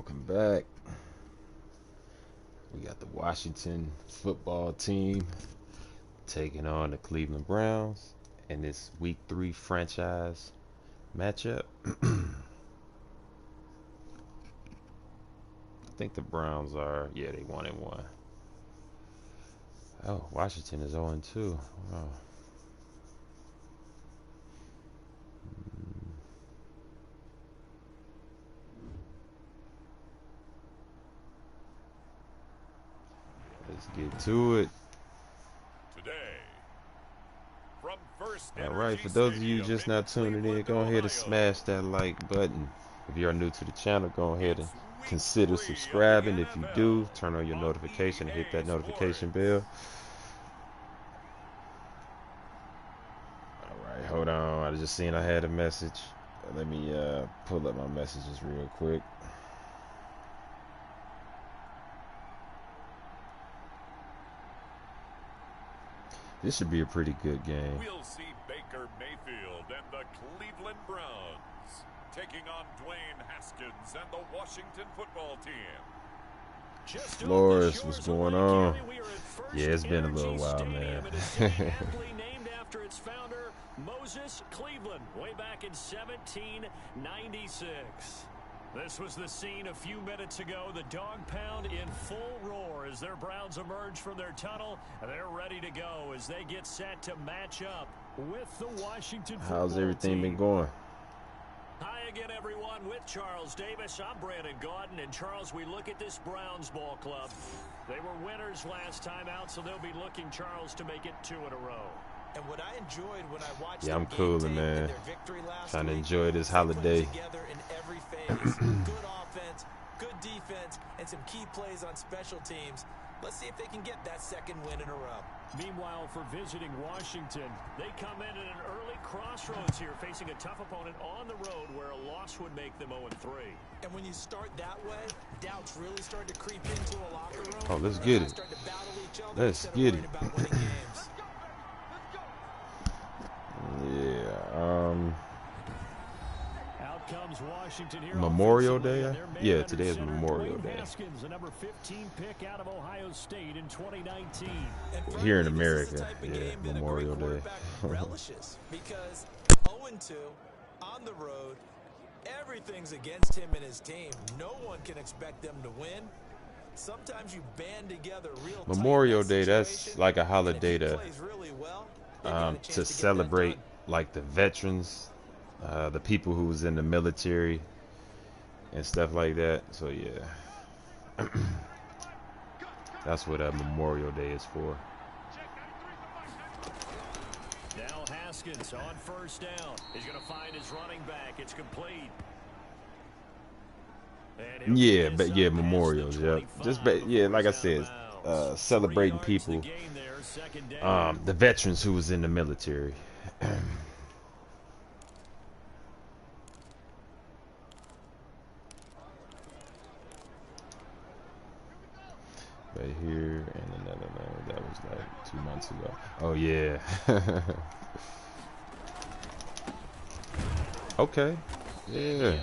Welcome back. We got the Washington football team taking on the Cleveland Browns in this Week 3 franchise matchup. I think the Browns are, yeah, they 1-1. Oh, Washington is 0-2. Wow. Let's get to it. All right, for those of you just now tuning in, go ahead and smash that like button. If you are new to the channel, go ahead and consider subscribing. If you do, turn on your notification and hit that notification bell. All right, hold on. I just seen I had a message. Let me pull up my messages real quick. This should be a pretty good game. We'll see Baker Mayfield and the Cleveland Browns taking on Dwayne Haskins and the Washington football team. Flores, what's going on? Yeah, it's been a little while, man. Named after its founder, Moses Cleveland, way back in 1796. This was the scene a few minutes ago. The dog pound in full roar as their Browns emerge from their tunnel. They're ready to go as they get set to match up with the Washington football How's everything team. been going? Hi again, everyone, with Charles Davis. I'm Brandon Gaudin, and Charles, we look at this Browns ball club. They were winners last time out, so they'll be looking, Charles, to make it 2 in a row. And what I enjoyed when I watched I'm cooling, man. Trying to enjoy this holiday. Together in every phase. Good offense, good defense, and some key plays on special teams. Let's see if they can get that second win in a row. Meanwhile, for visiting Washington, they come in at an early crossroads here, facing a tough opponent on the road where a loss would make them 0-3. And when you start that way, doubts really start to creep into a locker room. Oh, let's get it. Let's get it. Yeah, Out comes Washington here. Memorial Day? Yeah, today is Memorial Day. Haskins, the number 15 pick out of Ohio State in 2019. Here in America, yeah, Memorial Day. Relishes because 0-2 on the road, everything's against him and his team. No one can expect them to win. Sometimes you band together real Memorial Day, that's like a holiday to celebrate like the veterans, the people who was in the military and stuff like that. So yeah, that's what Memorial Day is for. Now Haskins on first down. He's going to find his running back. It's complete. Yeah, but yeah, memorials. Yeah, just yeah, like I said, celebrating people, the veterans who was in the military. Right here and another one that was like 2 months ago. Oh yeah. Okay. Yeah.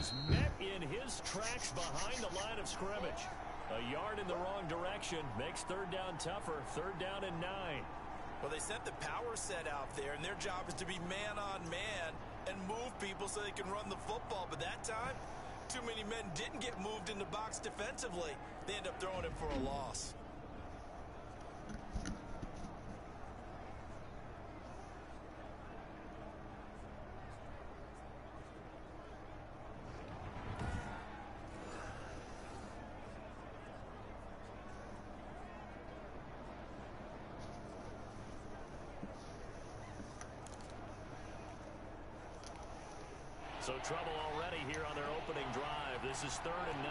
Tracks behind the line of scrimmage. A yard in the wrong direction makes third down tougher. Third down and 9. Well, they sent the power set out there, and their job is to be man on man and move people so they can run the football. But that time, too many men didn't get moved in the box defensively. They end up throwing him for a loss. So trouble already here on their opening drive. This is 3rd and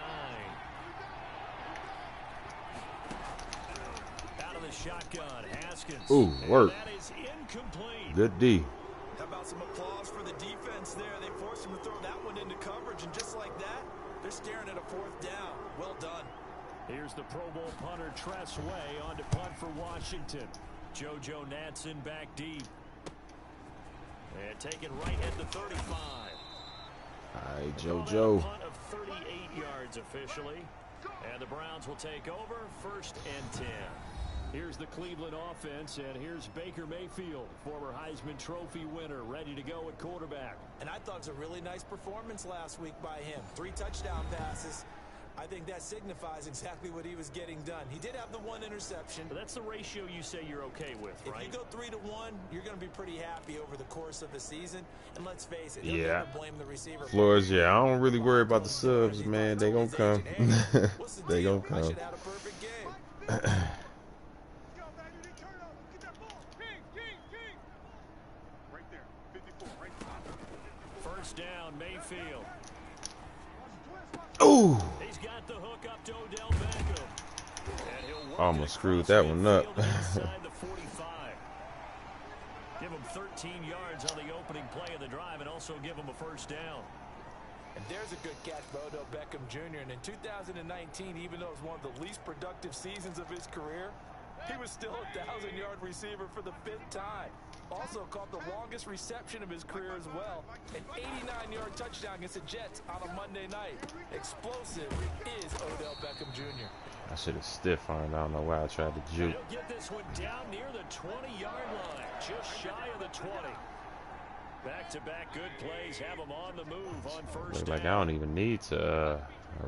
9. Out of the shotgun, Haskins. Ooh, work. That is incomplete. Good D. How about some applause for the defense there? They forced him to throw that one into coverage, and just like that, they're staring at a 4th down. Well done. Here's the Pro Bowl punter Tress Way on to punt for Washington. JoJo Natson back deep. And taken right at the 35. All right, Call that a JoJo. punt of 38 yards officially. And the Browns will take over 1st and 10. Here's the Cleveland offense, and here's Baker Mayfield, former Heisman Trophy winner, ready to go at quarterback. And I thought it was a really nice performance last week by him. 3 touchdown passes. I think that signifies exactly what he was getting done. He did have the 1 interception. But that's the ratio you say you're okay with, right? If you go 3-1, you're going to be pretty happy over the course of the season. And let's face it, Yeah. never blame the receiver. Flores, yeah, I don't really worry about the subs, man. They gonna come. They gonna come. Should have had a perfect game. First down, Mayfield. Ooh. He's got the hook up to Odell Beckham. And he'll work Almost it screwed across that one up. midfield inside the 45. Give him 13 yards on the opening play of the drive and also give him a first down. And there's a good catch by Odell Beckham Jr. And in 2019, even though it was one of the least productive seasons of his career, he was still a 1,000-yard receiver for the 5th time. Also caught the longest reception of his career as well. An 89-yard touchdown against the Jets on a Monday night. Explosive is Odell Beckham Jr. I should have stiff-armed. I don't know why I tried to juke. He'll get this one down near the 20-yard line, just shy of the 20. Back-to-back good plays have him on the move on first Look down. like I don't even need to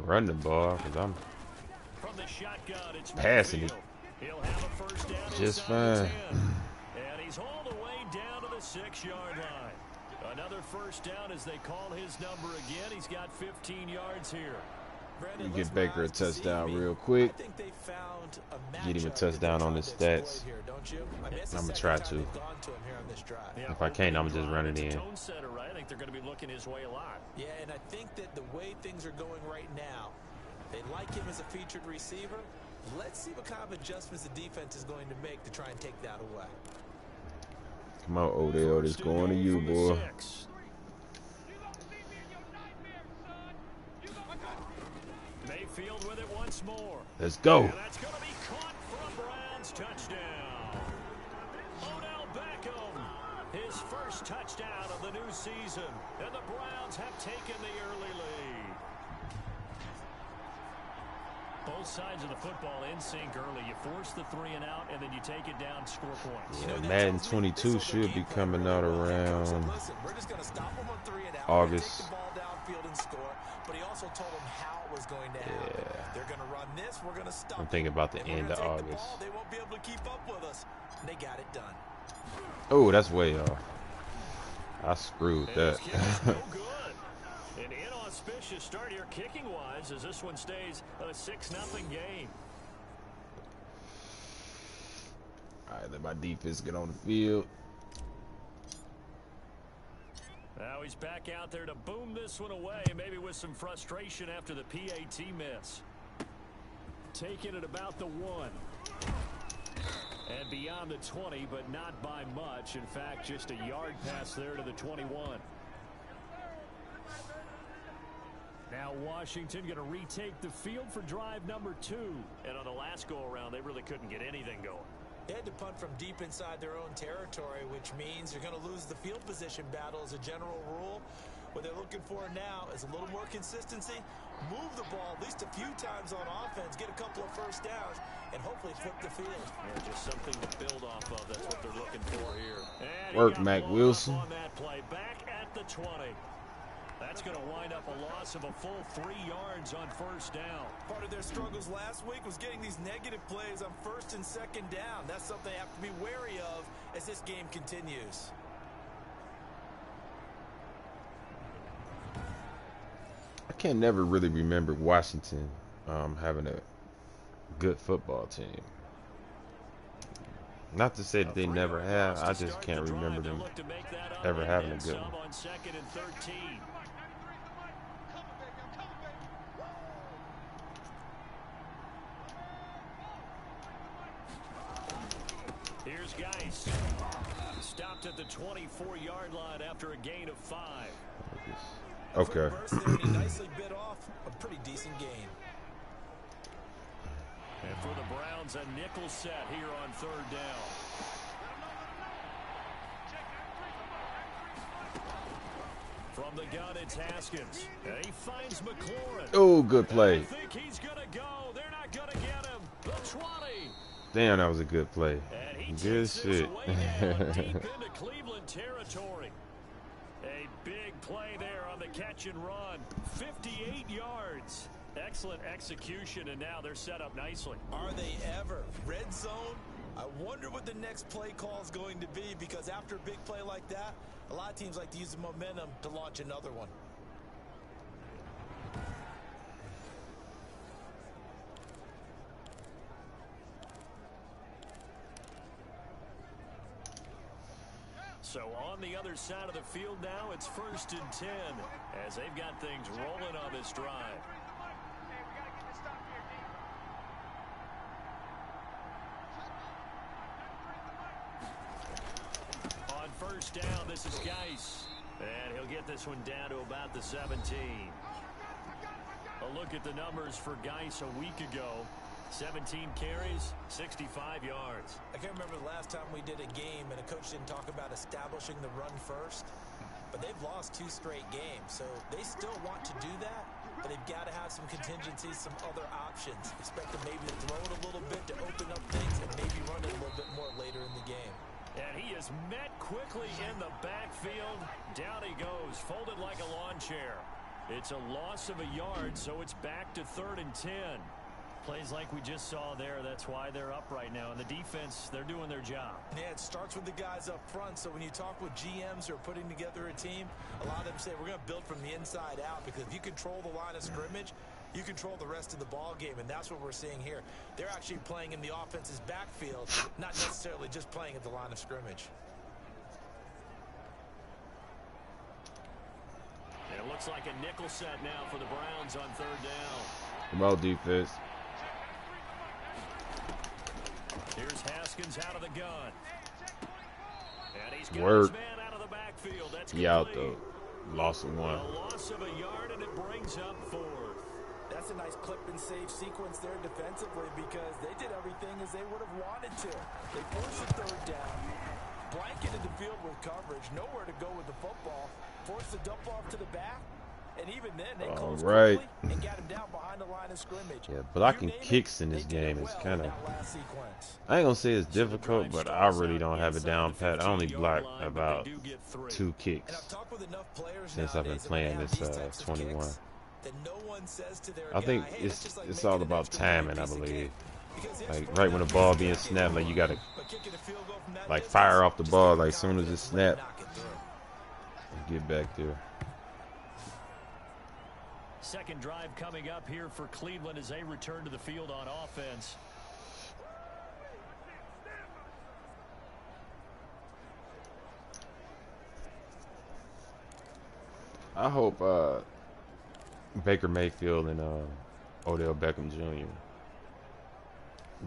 run the ball because I'm From the shotgun, it's passing it Mayfield. He'll have a first down just inside the fine. 10. And he's all the way down to the 6-yard line. Another first down as they call his number again. He's got 15 yards here. Brandon, You let's get Baker a rise to touchdown see me. real quick. I think they found a Get him a matchup touchdown that on they're his trying to stats. exploit here, don't you? I mean, it's the I'ma second try time to. they've gone to him here on this drive. Yeah, If I can't, I'ma just run it it's a in. tone setter, right? I think they're going to be looking his way a lot. Yeah, and I think that the way things are going right now, they like him as a featured receiver. Let's see what kind of adjustments the defense is going to make to try and take that away. Come on, Odell. This going to you, boy. Mayfield with it once more. Let's go. And that's going to be caught for a Browns touchdown. Odell Beckham, his first touchdown of the new season. And the Browns have taken the early lead. Both sides of the football in sync early. You force the 3 and out, and then you take it down, score points. Yeah, Madden 22 should be coming out around August. But he also told them how it was going to happen. Yeah. They're going to run this. We're going to stop. I'm thinking about the And we're end of gonna take the August. ball. They won't be able to keep up with us. And they got it done. Oh, that's way off. I screwed And that. his kick is no good. An inauspicious start here kicking-wise as this one stays a 6-0 game. All right, let my defense get on the field. Now he's back out there to boom this one away, maybe with some frustration after the PAT miss. Taking it about the 1. And beyond the 20, but not by much. In fact, just a yard pass there to the 21. Now Washington going to retake the field for drive number 2. And on the last go-around, they really couldn't get anything going. They had to punt from deep inside their own territory, which means you're going to lose the field position battle as a general rule. What they're looking for now is a little more consistency, move the ball at least a few times on offense, get a couple of first downs, and hopefully flip the field. Yeah, just something to build off of. That's what they're looking for here. And he Work, got Mac blown Wilson. up on that play, back at the 20. That's going to wind up a loss of a full 3 yards on first down. Part of their struggles last week was getting these negative plays on first and second down. That's something they have to be wary of as this game continues. I can never really remember Washington having a good football team. Not to say that they never have. I just can't remember them ever having a good one. On 2nd and 13. Here's Geis. Stopped at the 24-yard line after a gain of 5. Okay. He nicely bit off a pretty decent game. And for the Browns, a nickel set here on 3rd down. From the gun, it's Haskins. And he finds McLaurin. Oh, good play. I think he's going to go. They're not going to get him. The 20. Damn, that was a good play. And he Good takes this shit. way down deep into Cleveland territory. A big play there on the catch and run. 58 yards. Excellent execution, and now they're set up nicely. Are they ever? Red zone? I wonder what the next play call is going to be, because after a big play like that, a lot of teams like to use the momentum to launch another one. So on the other side of the field now, it's 1st and 10 as they've got things rolling on this drive. On 1st down, this is Geis. And he'll get this one down to about the 17. A look at the numbers for Geis a week ago. 17 carries, 65 yards. I can't remember the last time we did a game and a coach didn't talk about establishing the run first. But they've lost 2 straight games, so they still want to do that. But they've got to have some contingencies, some other options. Expect them maybe to throw it a little bit to open up things and maybe run it a little bit more later in the game. And he is met quickly in the backfield. Down he goes, folded like a lawn chair. It's a loss of a yard, so it's back to 3rd and 10. Plays like we just saw there, that's why they're up right now. And the defense, they're doing their job. Yeah, it starts with the guys up front. So when you talk with GMs who are putting together a team, a lot of them say we're going to build from the inside out, because if you control the line of scrimmage, you control the rest of the ball game, and that's what we're seeing here. They're actually playing in the offense's backfield, not necessarily just playing at the line of scrimmage. And it looks like a nickel set now for the Browns on 3rd down. Come on, defense. Here's Haskins out of the gun. And he's got Work. his man out of the backfield. That's He out, complete. though. Loss of 1. A loss of a yard, and it brings up 4th. That's a nice clip and save sequence there defensively, because they did everything as they would have wanted to. They forced the 3rd down, blanketed the field with coverage, nowhere to go with the football, forced the dump off to the back, and even then they closed quickly and got him down behind the line of scrimmage. Yeah, blocking kicks in this game is kind of, I ain't gonna say it's difficult, but I really don't have it down pat. I only block about 2 kicks since I've been playing this 21. I think it's all about timing, I believe. Like right when the ball being snapped, like you gotta like fire off the ball like soon as it snapped and get back there. Second drive coming up here for Cleveland as they return to the field on offense. I hope Baker Mayfield and Odell Beckham Jr.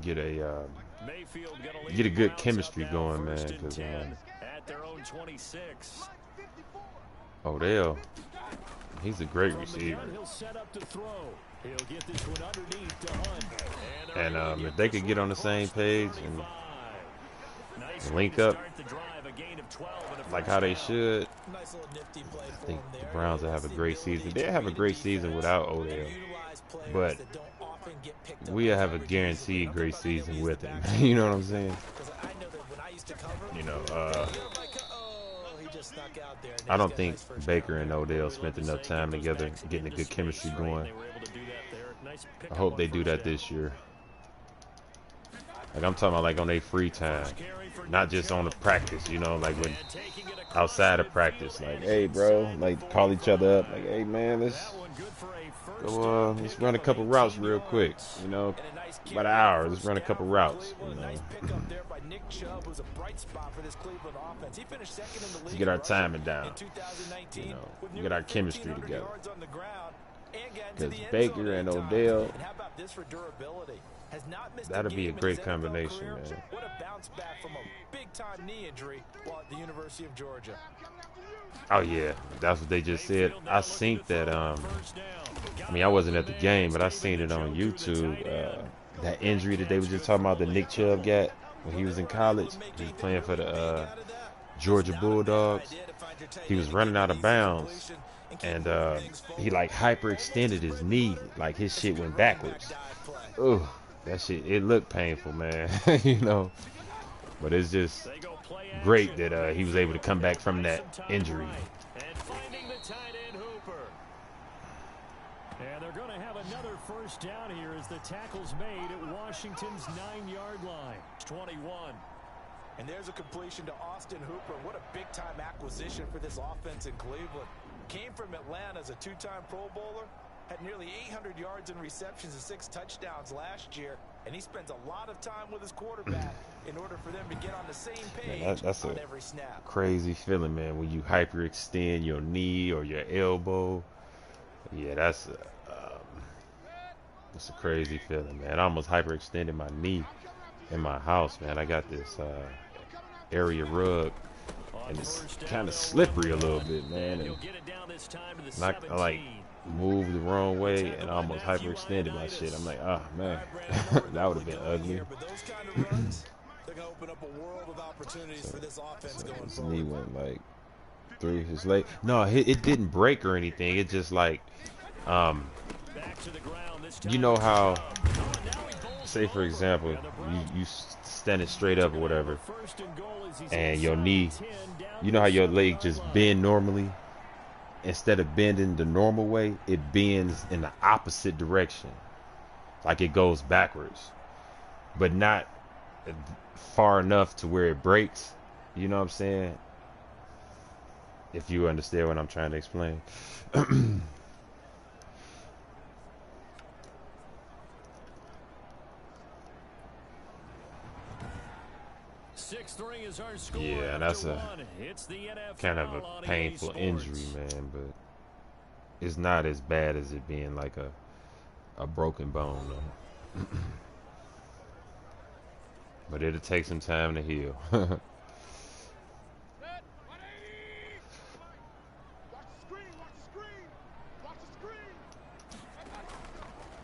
get a good chemistry going, man. Because at their own 26. Odell, he's a great receiver. He'll set up to throw. He'll get this one underneath to Hunt. And if they could get on the same page and link up like how they should, I think the Browns will have a great season. They'll have a great season without Odell, but we'll have a guaranteed great season with him. You know what I'm saying? You know, I don't think Baker and Odell spent enough time together getting a good chemistry going. I hope they do that this year. Like I'm talking about like on their free time, not just on the practice, you know, like when outside of practice, like, hey bro, like call each other up, like, hey man, let's go, let's run a couple routes real quick, you know, about an hour, let's run a couple routes, you know. Let's get our timing down, you know, get our chemistry together. Because Baker and Odell, that'll be a great combination, man. What a bounce back from a big-time knee injury while at the University of Georgia. Oh yeah, that's what they just said. I seen that. I mean, I wasn't at the game, but I seen it on YouTube. That injury that they were just talking about that Nick Chubb got when he was in college. He was playing for the Georgia Bulldogs. He was running out of bounds, and he like hyperextended his knee, like his shit went backwards. Ugh, that shit, it looked painful, man. You know, but it's just great that he was able to come back from that injury. And they're going to have another first down here as the tackle's made at Washington's 9-yard line. It's 21. And there's a completion to Austin Hooper. What a big-time acquisition for this offense in Cleveland. Came from Atlanta as a 2-time Pro Bowler. Had nearly 800 yards in receptions and 6 touchdowns last year. And he spends a lot of time with his quarterback in order for them to get on the same page. Man, that's on a every snap. crazy feeling, man, when you hyperextend your knee or your elbow. Yeah, that's a crazy feeling, man. I almost hyperextended my knee in my house, man. I got this area rug, and it's kind of slippery a little bit, man. And I like moved the wrong way and I almost hyperextended my shit. I'm like, oh man, that would have been ugly. His knee went like through his leg. No, it didn't break or anything. It just like, you know how, say for example, you standing straight up or whatever, and your knee, you know how your leg just bend normally? Instead of bending the normal way, it bends in the opposite direction. Like it goes backwards. But not far enough to where it breaks. You know what I'm saying? If you understand what I'm trying to explain. 6-3 is our score. Yeah, that's a kind of a painful injury, man, but it's not as bad as it being like a broken bone, though. But it'll take some time to heal.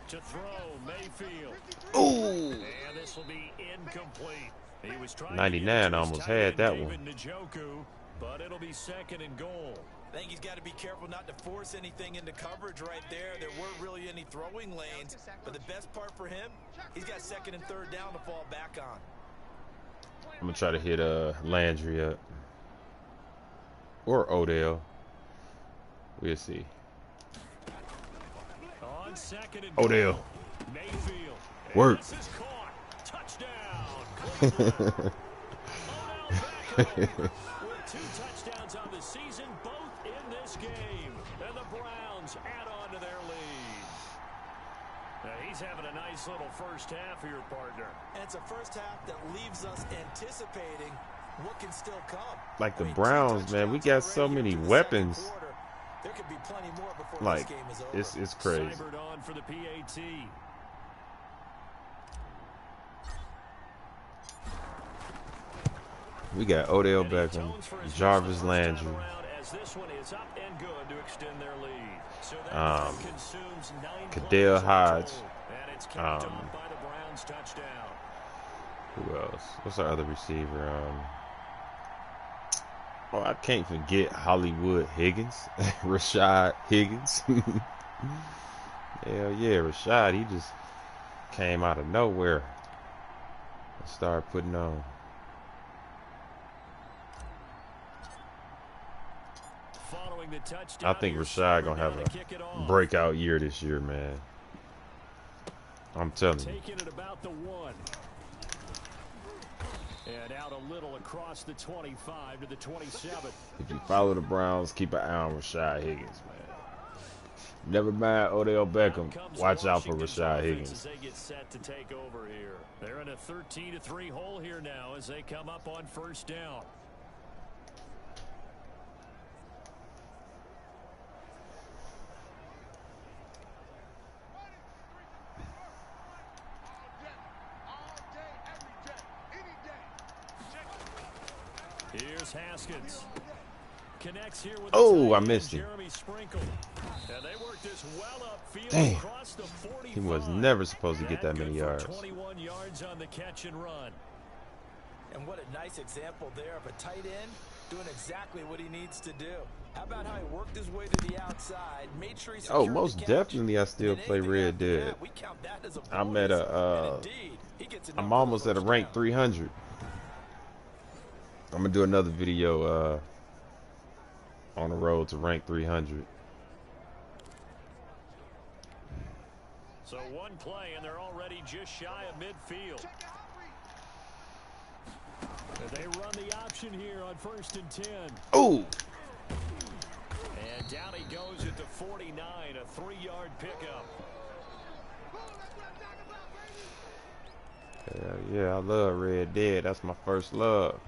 To throw, Mayfield. Ooh! And this will be incomplete. He was trying 99 almost had that one. Njoku, but it'll be 2nd and goal. I think he's got to be careful not to force anything into coverage right there. There weren't really any throwing lanes, but the best part for him, he's got 2nd and 3rd down to fall back on. I'm gonna try to hit Landry up or Odell. We'll see. On 2nd and Odell. goal, Mayfield. Work. This is caught. Touchdown. With 2 touchdowns on the season, both in this game. And the Browns add on to their lead. He's having a nice little first half here, partner. And it's a first half that leaves us anticipating what can still come. Like the Browns, man, we got so many weapons. There could be plenty more before Like, this game is over. it's crazy. Cybered on for the PAT. We got Odell Beckham, Jarvis Landry, Kadell Hodge, who else? What's our other receiver? Oh, I can't forget Hollywood Higgins, Rashad Higgins. Hell yeah, Rashad, he just came out of nowhere and started putting on. I think Rashad gonna have a breakout year this year, man. I'm telling you. Taking it about the 1. And out a little across the 25 to the 27. If you follow the Browns, keep an eye on Rashad Higgins, man. Never mind Odell Beckham. Watch out for Rashad Higgins. They get set to take over here. They're in a 13-3 hole here now as they come up on 1st down. Here's Haskins. Connects here with I missed him. Jeremy Sprinkle. And they work this well upfield. Damn. Across the 45. He was never supposed to get that many good for yards. 21 yards on the catch and run. And what a nice example there of a tight end doing exactly what he needs to do. How about how he worked his way to the outside, made sure he Oh, secured most the catch, definitely I still and play anything Red after Dead. that, we count that as a I'm at bonus. And a indeed, he gets enough I'm for the almost at a first rank down. 300. I'm gonna do another video on the road to rank 300. So one play, and they're already just shy of midfield. And they run the option here on 1st and 10. Oh! And down he goes at the 49, a 3-yard pickup. Yeah, I love Red Dead. That's my first love.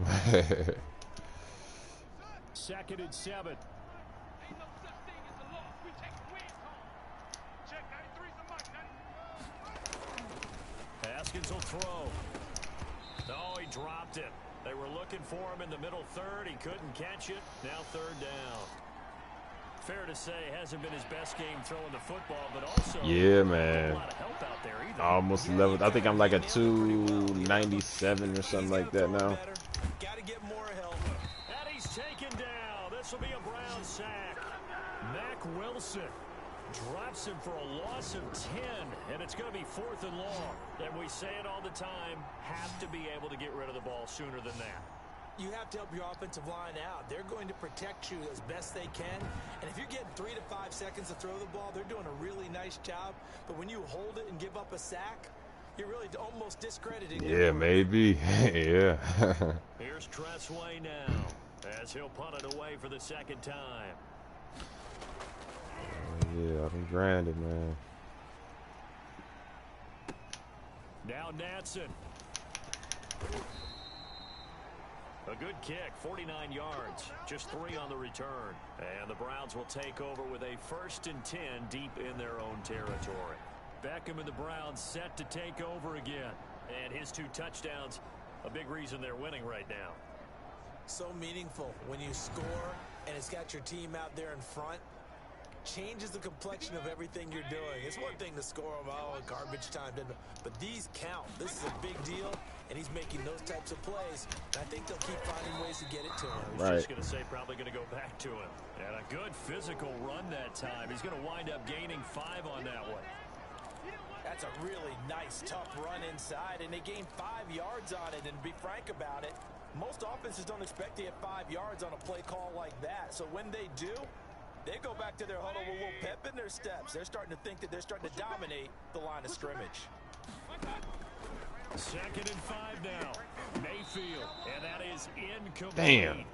2nd and 7. Haskins will throw. Oh, he dropped it. They were looking for him in the middle third. He couldn't catch it. Now 3rd down. Fair to say, hasn't been his best game throwing the football, but also Yeah, a man. lot of help out there either. Almost leveled. I think I'm like a 297 or something like that now. Got to get more help. And he's taken down. This will be a Brown sack. Mack Wilson drops him for a loss of 10, and it's going to be 4th and long. And we say it all the time, have to be able to get rid of the ball sooner than that. You have to help your offensive line out. They're going to protect you as best they can. And if you're getting 3 to 5 seconds to throw the ball, they're doing a really nice job. But when you hold it and give up a sack, you're really almost discrediting. Yeah, maybe. Yeah. Here's Tressway now as he'll punt it away for the 2nd time. Yeah, I've been grinding, man. Now Natson. A good kick, 49 yards, just 3 on the return. And the Browns will take over with a 1st and 10 deep in their own territory. Beckham and the Browns set to take over again. And his 2 touchdowns, a big reason they're winning right now. So meaningful when you score and it's got your team out there in front. Changes the complexion of everything you're doing. It's one thing to score them, garbage time, but these count. This is a big deal, and he's making those types of plays. And I think they'll keep finding ways to get it to him. I was just going to say, probably going to go back to him. And a good physical run that time. He's going to wind up gaining 5 on that one. That's a really nice, tough run inside, and they gained 5 yards on it. And to be frank about it, most offenses don't expect to get 5 yards on a play call like that. So when they do, they go back to their huddle with a little pep in their steps. They're starting to think that they're starting to dominate the line of scrimmage. 2nd and 5 now. Mayfield, and that is incomplete. Damn.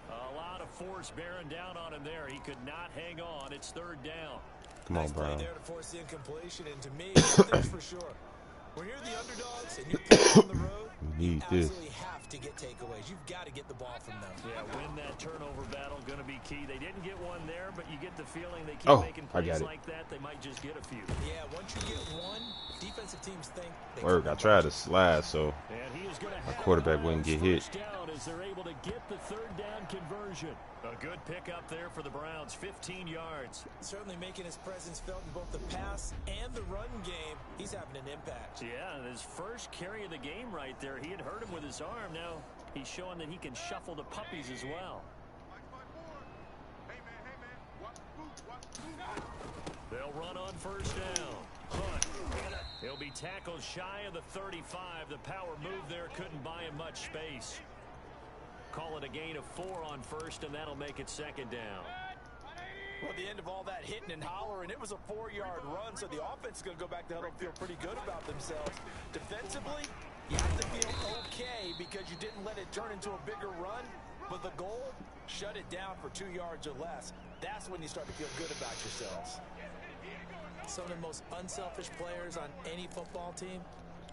A lot of force bearing down on him there. He could not hang on. It's 3rd down. Come on, nice play bro. there to force the incompletion, and to me, one thing's for sure. When you're the underdogs and you're playing on the road, We need you this. absolutely have to get takeaways. You've got to get the ball from them. Yeah, win that turnover battle, going to be key. They didn't get one there, but you get the feeling they keep making I plays got it. like that, they might just get a few. Yeah, once you get one, defensive teams think they Work. I tried to slide, so And he is going to my quarterback wouldn't get hit. down as they're able to get the 3rd down conversion. A good pickup there for the Browns, 15 yards. certainly making his presence felt in both the pass and the run game. He's having an impact. Yeah, and his first carry of the game right there, he had hurt him with his arm. Now he's showing that he can shuffle the puppies as well. They'll run on 1st down. Hunt. He'll be tackled shy of the 35. The power move there couldn't buy him much space. Call it a gain of 4 on 1st, and that'll make it 2nd down. Well, at the end of all that hitting and hollering, it was a 4-yard run, so the offense is going to go back to huddle and feel pretty good about themselves. Defensively, you have to feel okay because you didn't let it turn into a bigger run, but the goal, shut it down for 2 yards or less. That's when you start to feel good about yourselves. Some of the most unselfish players on any football team,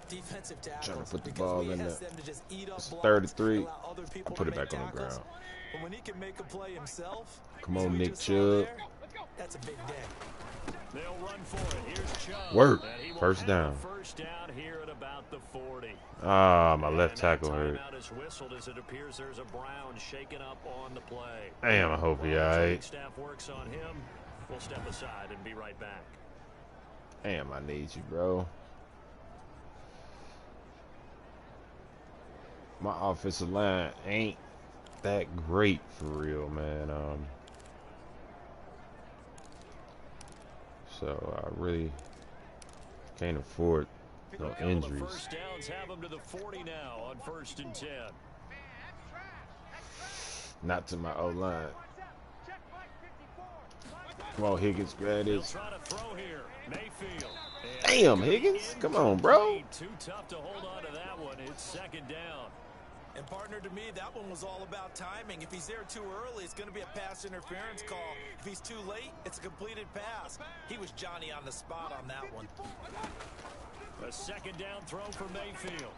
defensive tackles. Trying to put the because ball we in ask there. them to just eat up It's blocks, 33. allow other people I put to it make back on the tackles. ground. But when he can make a play himself, Come as on, we Nick just saw Chubb. there, that's a big day. They'll run for it. Here's Chubb. Work. And he will 1st have down. a 1st down here at about the 40. Ah, my left And tackle that hurt. timeout is whistled as it appears there's a Brown shaken up on the play. Damn, I hope he While the training alright. staff works on him, we'll step aside and be right back. Damn, I need you, bro. My offensive line ain't that great for real, man. So I really can't afford no injuries. First downs have them to the 40 now on 1st and 10. Not to my O-line. Come on, Higgins, grab this. Damn, Higgins. Come on, bro. Too tough to hold on to that one. It's 2nd down. And partner, to me, that one was all about timing. If he's there too early, it's going to be a pass interference call. If he's too late, it's a completed pass. He was Johnny on the spot on that one. A 2nd down throw for Mayfield.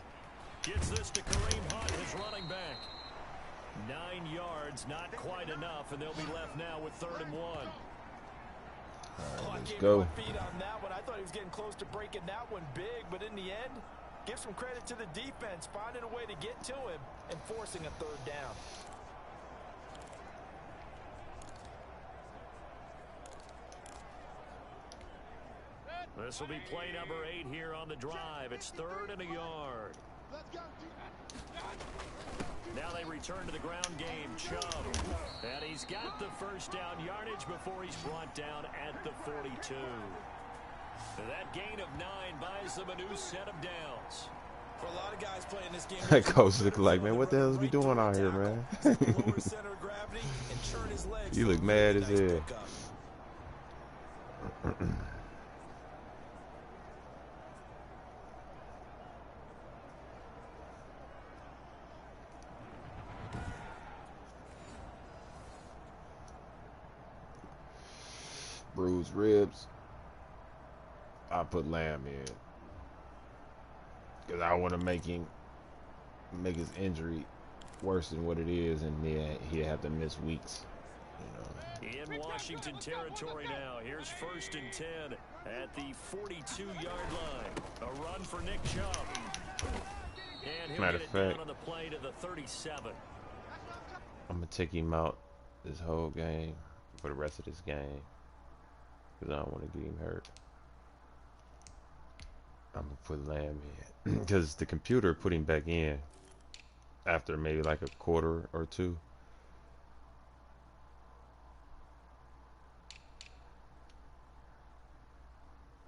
Gets this to Kareem Hunt, his running back. 9 yards, not quite enough, and they'll be left now with 3rd and 1. All right, let's go. Feet on that one. I thought he was getting close to breaking that one big, but in the end, give some credit to the defense, finding a way to get to him and forcing a 3rd down. This will be play number 8 here on the drive. It's 3rd and a yard. Now they return to the ground game. Chubb. And he's got the 1st down yardage before he's brought down at the 42. That gain of 9 buys them a new set of downs. For a lot of guys playing this game, That coach look like, man, what the hell is we doing out here, man? You look mad as hell. Bruised ribs. I put Lamb in because I want to make his injury worse than what it is, and then he'll have to miss weeks. You know. In Washington territory now. Here's 1st and 10 at the 42-yard line. A run for Nick Chubb. And he'll Matter get of it fact, down on the play to the 37. I'm gonna take him out this whole game for the rest of this game because I don't want to get him hurt. I'm gonna put Lamb in because the computer put him back in after maybe like a quarter or two.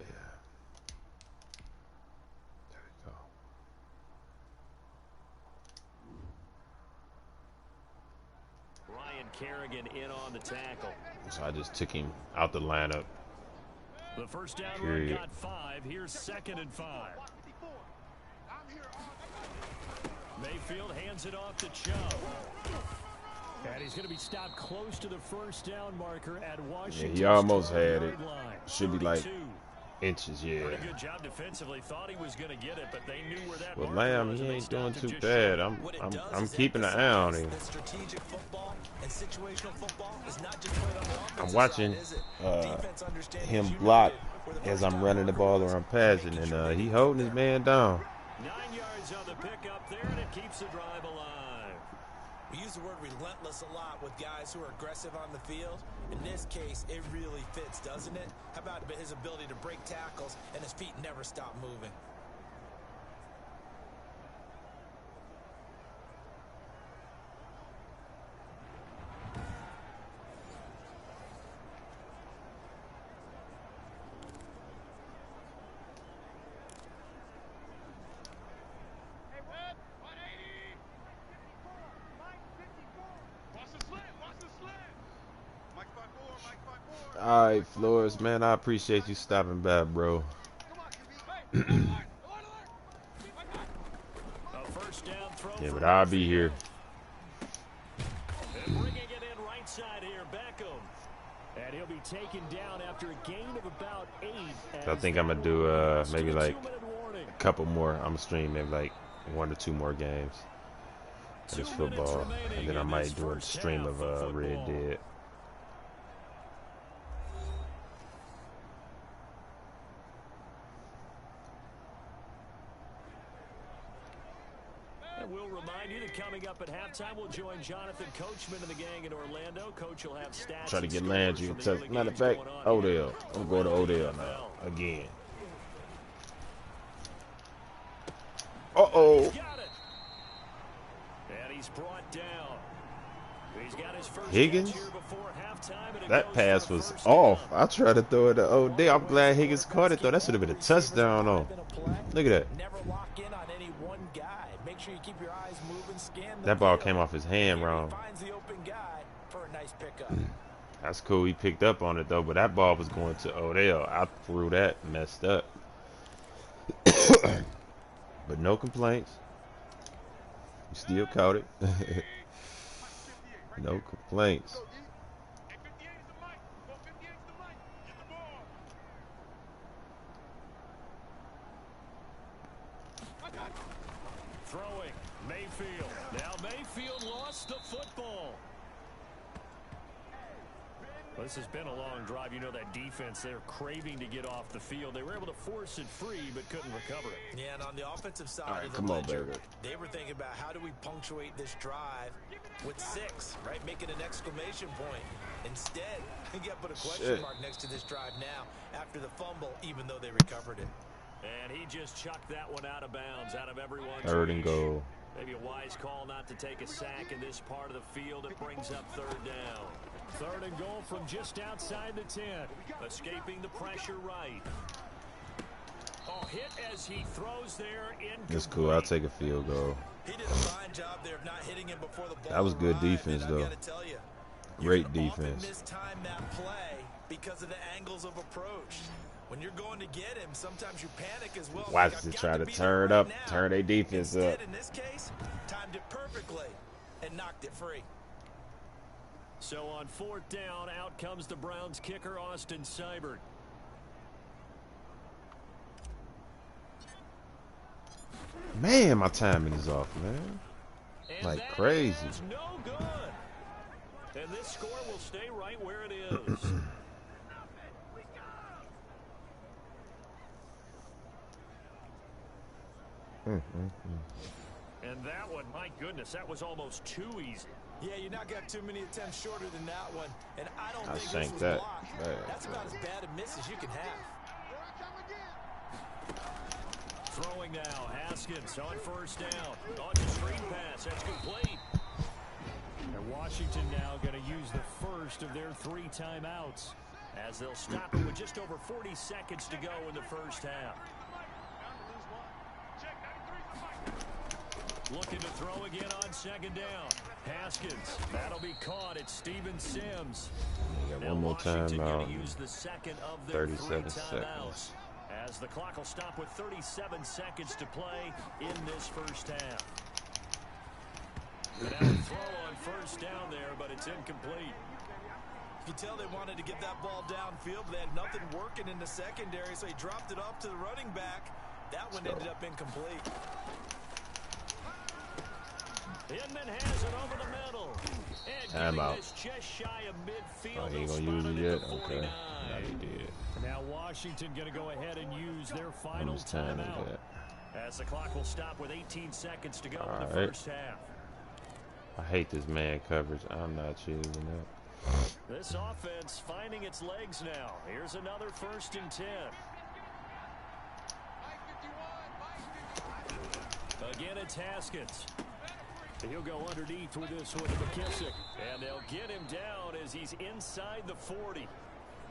Yeah, there we go. Ryan Kerrigan in on the tackle. So I just took him out the lineup. The 1st down run got 5. Here's 2nd and 5. Mayfield hands it off to Chubb. And he's going to be stopped close to the 1st down marker at Washington. Yeah, he almost had it. Line. Should be like inches, yeah. Pretty good job defensively. Thought he was going to get it, but they knew where that well, marker Lamb, was, he and ain't they doing stopped too it bad. I'm keeping an eye on him. Strategic football and situational football is not just played on the offensive I'm watching him block as I'm running the ball or I'm passing, and he holding his man down. 9 yards on the pickup there, and it keeps the drive alive. We use the word relentless a lot with guys who are aggressive on the field. In this case, it really fits, doesn't it? How about his ability to break tackles and his feet never stop moving? All right, Flores, man, I appreciate you stopping by, bro. Yeah, but I'll be here. Bringing it in right side here, Beckham. And he'll be taken down after a gain of about 8. I think I'm gonna do maybe like a couple more. I'm gonna stream maybe like 1 or 2 more games of this football, and then I might do a stream of Red Dead. We'll remind you that coming up at halftime, we'll join Jonathan Coachman and the gang in Orlando. Coach will have stats. Try to get Landry. Matter of fact, Odell. I'm going to Odell now again. And he's brought down. got his first Higgins? catch here before halftime, and it That goes pass for a was first off. down. I tried to throw it to OD. I'm glad Higgins caught it, though. That should have been a touchdown, though. Look at that. Never lock in on any one guy. Make sure you keep your eyes moving, scan the That ball field. came off his hand Here he wrong. finds the open guy for a nice pickup. That's cool. He picked up on it, though, but that ball was going to Odell. I threw that, messed up. But no complaints. You still caught it. No complaints. Throwing, Mayfield. Now Mayfield lost the football. Well, this has been a long drive. You know that defense, they're craving to get off the field. They were able to force it free, but couldn't recover it. Yeah, and on the offensive side All right, of the come on, ledger, baby. they were thinking about how do we punctuate this drive with 6, right? Making an exclamation point. Instead, you got to put a question mark next to this drive now after the fumble, even though they recovered it. And he just chucked that one out of bounds, out of everyone's Third and reach. goal. Maybe a wise call not to take a sack in this part of the field. It brings up third down. Third and goal from just outside the 10. Escaping the pressure right. Oh, hit as he throws there. It's cool. I'll take a field goal. He did a fine job there of not hitting him before the ball That was good arrived, defense, and though. I've got to tell you, Great you can often defense. mistime that play because of the angles of approach. When you're going to get him, sometimes you panic as well. Watch Like, it I've try got to be turn there up, right now. turn their defense Instead, up. in this case, timed it perfectly and knocked it free. So on fourth down, out comes the Browns kicker, Austin Seibert. Man, my timing is off, man. And Like that crazy. is no good. And this score will stay right where it is. And that one, my goodness, that was almost too easy. Yeah, you not got too many attempts shorter than that one, and I don't I think this shanked was that. blocked. Bad. That's about as bad a miss as you can have. Throwing now, Haskins on first down. On the screen pass, that's complete. And Washington now going to use the first of their 3 timeouts as they'll stop it with just over 40 seconds to go in the first half. Looking to throw again on second down. Haskins, that'll be caught. It's Steven Sims. We got Now one more Washington timeout. going to use the second of their 3 37 timeouts. seconds. As the clock will stop with 37 seconds to play in this first half. And now a throw on first down there, but it's incomplete. You can tell they wanted to get that ball downfield, but they had nothing working in the secondary, so he dropped it off to the running back. That one ended up incomplete. Inman has it over the middle. And Time out. this just shy of midfield. Oh, he ain't They'll gonna spot use it it at yet? the Okay. 49. Now he did. Now Washington going to go ahead and use their How final much time is timeout. that? As the clock will stop with 18 seconds to go in the All right. first half. I hate this man coverage. I'm not choosing that. This offense finding its legs now. Here's another 1st and 10. Again, it's Haskins. He'll go underneath with this one to McKissick. And they'll get him down as he's inside the 40.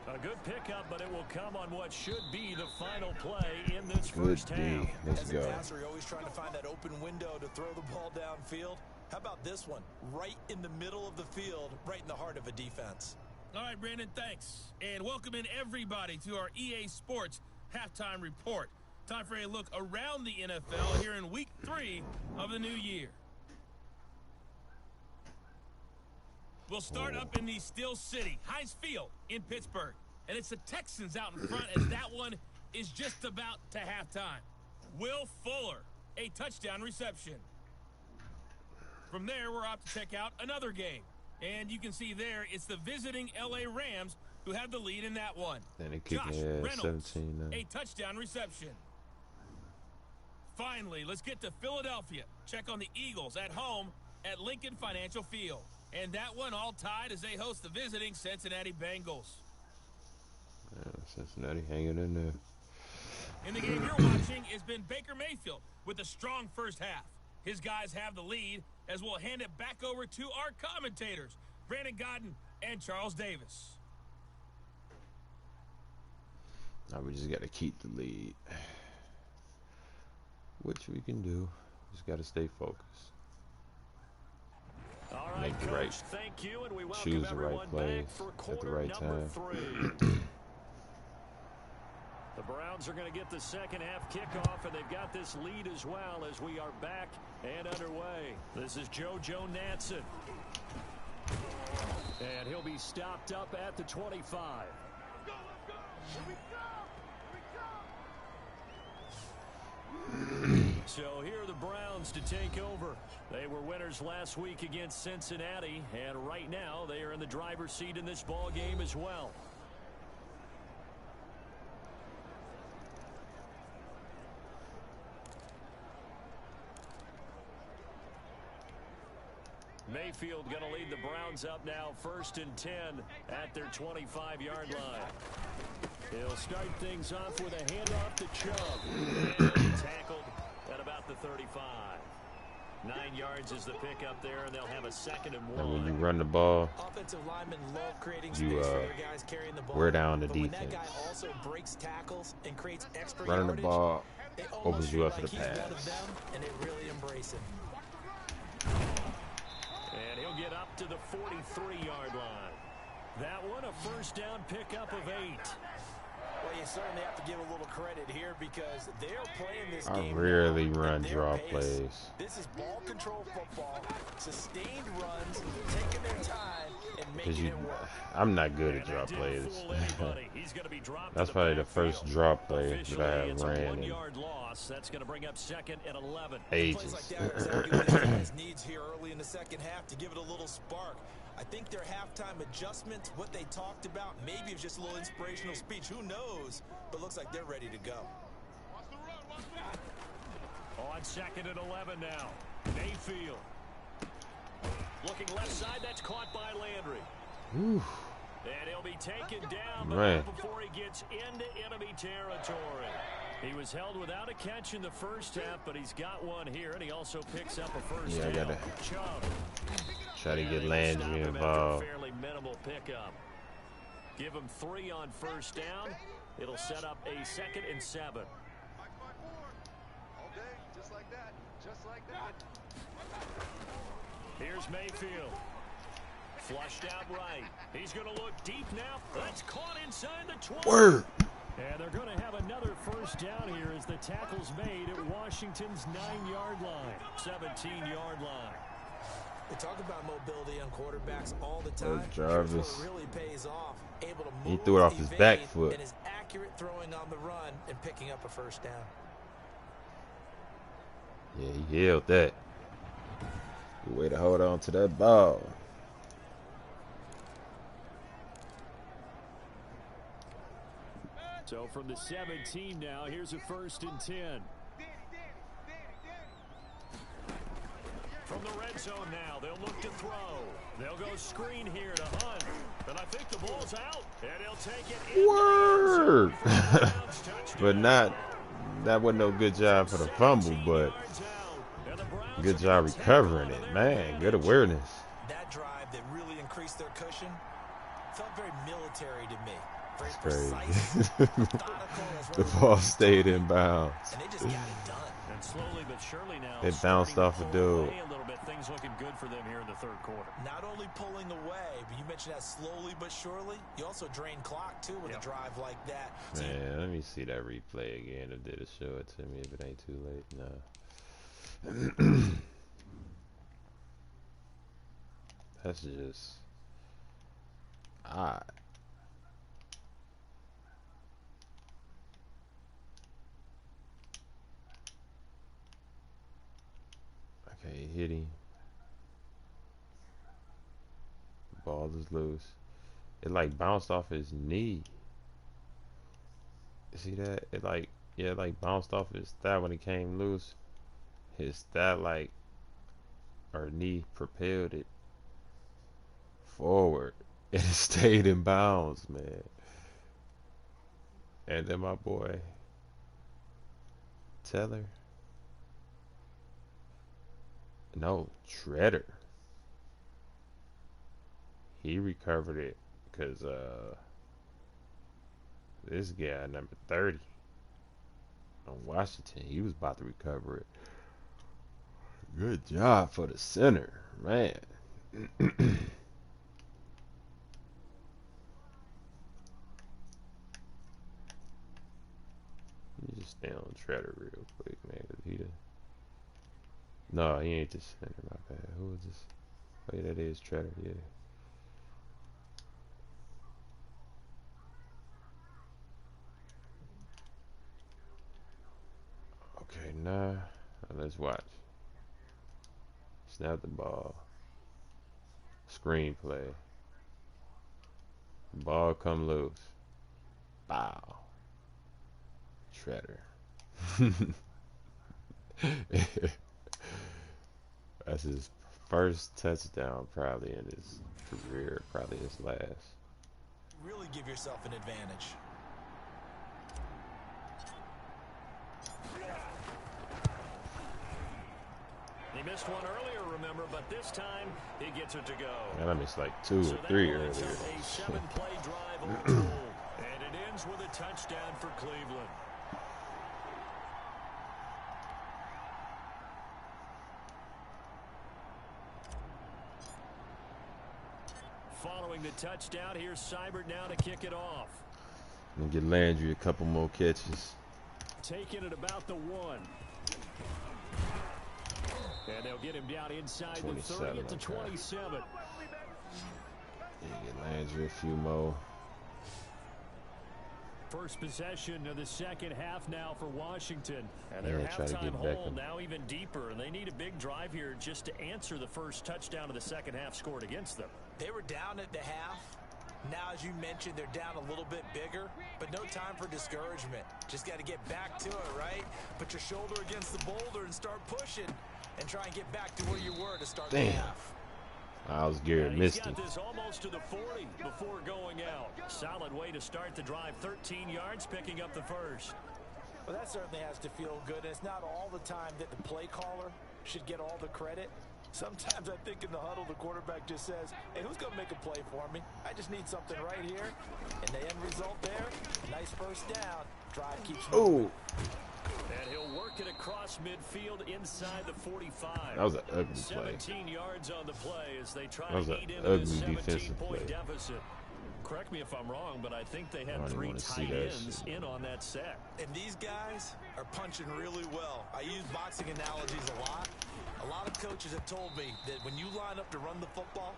A good pickup, but it will come on what should be the final play in this Good first D. half. Let's As a go. passer, you're always trying to find that open window to throw the ball downfield. How about this one? Right in the middle of the field, right in the heart of a defense. All right, Brandon, thanks. And welcome in everybody to our EA Sports Halftime Report. Time for a look around the NFL here in Week 3 of the new year. We'll start up in the Steel City, Heinz Field in Pittsburgh. And it's the Texans out in front as that one is just about to halftime. Will Fuller, a touchdown reception. From there, we're off to check out another game. And you can see there, it's the visiting LA Rams who have the lead in that one. Then they kick Josh me at Reynolds, 17 now. a touchdown reception. Finally, let's get to Philadelphia. Check on the Eagles at home at Lincoln Financial Field. And that one all tied as they host the visiting Cincinnati Bengals. Yeah, Cincinnati hanging in there. In the game you're watching has been Baker Mayfield with a strong first half. His guys have the lead as we'll hand it back over to our commentators Brandon Godden, and Charles Davis. Now we just got to keep the lead, which we can do. Just got to stay focused. All right, Make the Coach, right, thank you, and we choose the right plays at the right time. The Browns are going to get the second half kickoff, and they've got this lead as well as we are back and underway. This is JoJo Natson. And he'll be stopped up at the 25. So here are the Browns to take over. They were winners last week against Cincinnati, and right now they are in the driver's seat in this ball game as well. Mayfield going to lead the Browns up now, 1st and 10 at their 25-yard line. He'll start things off with a handoff to Chubb. And tackled at about the 35. 9 yards is the pickup there, and they'll have a 2nd and 1. And when you run the ball, Offensive linemen love creating space you for their guys carrying the ball. wear down the but when defense. that guy also breaks tackles and creates extra Running the yardage, ball they almost opens you feel up for like the he's one of pass. them, and they really embrace him. And he'll get up to the 43-yard line. That one, a 1st down pickup of 8. Well, you certainly have to give a little credit here because they're playing this I game rarely now run at their draw pace. plays. This is ball control football, sustained runs, taking their time, and making it work. I'm not good at draw plays. He's going to be dropped. That's probably the first draw play that I have It's a ran in 1-yard loss. That's going to bring up 2nd and 11. Plays ages. like that are exactly what this defense needs here early in the second half to give it a little spark. I think their halftime adjustment, what they talked about, maybe it's just a little inspirational speech. Who knows? But looks like they're ready to go. On 2nd and 11 now. Mayfield. Looking left side. That's caught by Landry. Whew. And he'll be taken down Man. before he gets into enemy territory. He was held without a catch in the first half, but he's got one here, and he also picks up a first Yeah, I down. gotta Chubb. try to get Stop Landry him after a involved. fairly minimal pickup. Give him 3 on 1st down. It'll set up a 2nd and 7. Here's Mayfield. Flushed out right. He's going to look deep now. That's caught inside the 20. Word. And they're going to have another 1st down here as the tackle's made at Washington's 9-yard line, 17-yard line. We talk about mobility on quarterbacks all the time. Jarvis. Here's where it really pays off. Able to move, He threw it off his back foot. and is accurate throwing on the run and picking up a 1st down. Yeah, he held that. Good way to hold on to that ball. So from the 17 now, here's a 1st and 10. From the red zone now, they'll look to throw. They'll go screen here to Hunt. And I think the ball's out. And he'll take it in. Word. But not, that wasn't no good job for the fumble, but good job recovering it. Man, good awareness. That drive that really increased their cushion felt very military to me. Very Crazy. precise, methodical, as The well ball as stayed in bounds. and they just got it done. And slowly but surely now, It bounced starting off to a pull dude. away a little bit. Things looking good for them here in the 3rd quarter. Not only pulling away, but you mentioned that slowly but surely. You also drain clock, too, with a drive like that. Man, let me see that replay again. If did it show it to me? If it ain't too late, no. That's just odd. Okay, hit him. Ball is loose. It like bounced off his knee. See that? It like, yeah, it like bounced off his thigh when it came loose. His thigh like, or knee propelled it forward. And it stayed in bounds, man. And then my boy Teller. No, Treader. he recovered it because this guy number 30 on Washington, he was about to recover it. Good job for the center, man. You just stay on Treader real quick, man. Cause no, he ain't the center. My bad. Who is this? Oh, yeah, that is Treader. Yeah. Okay, now let's watch. Snap the ball. Screenplay. Ball come loose. Bow. Treader. That's his first touchdown probably in his career, probably his last. Really give yourself an advantage. He missed one earlier, remember, but this time he gets it to go. Man, I missed like 2 or 3 earlier. A 7-play drive all told, and it ends with a touchdown for Cleveland. Following the touchdown, here's Seibert now to kick it off. And get Landry a couple more catches. Taking it about the 1. And they'll get him down inside the 30 to 27. Yeah, get Landry a few more. First possession of the second half now for Washington. And Yeah, their try to halftime get back hole in. now even deeper. And they need a big drive here just to answer the first touchdown of the second half scored against them. They were down at the half. Now, as you mentioned, they're down a little bit bigger, but no time for discouragement. Just got to get back to it, right? Put your shoulder against the boulder and start pushing and try and get back to where you were to start the half. Miles Garrett missed He's it. got this almost to the 40 before going out. Solid way to start the drive. 13 yards, picking up the first. Well, that certainly has to feel good. It's not all the time that the play caller should get all the credit. Sometimes I think in the huddle, the quarterback just says, hey, who's going to make a play for me? I just need something right here. And the end result there, nice first down. Drive keeps moving. And he'll work it across midfield inside the 45. That was an ugly play. 17 yards on the play as they try That was to an eat into ugly this defensive 17-point play. deficit. Correct me if I'm wrong, but I think they I had don't 3 wanna see tight that ends shit. in on that set. And these guys are punching really well. I use boxing analogies a lot. A lot of coaches have told me that when you line up to run the football,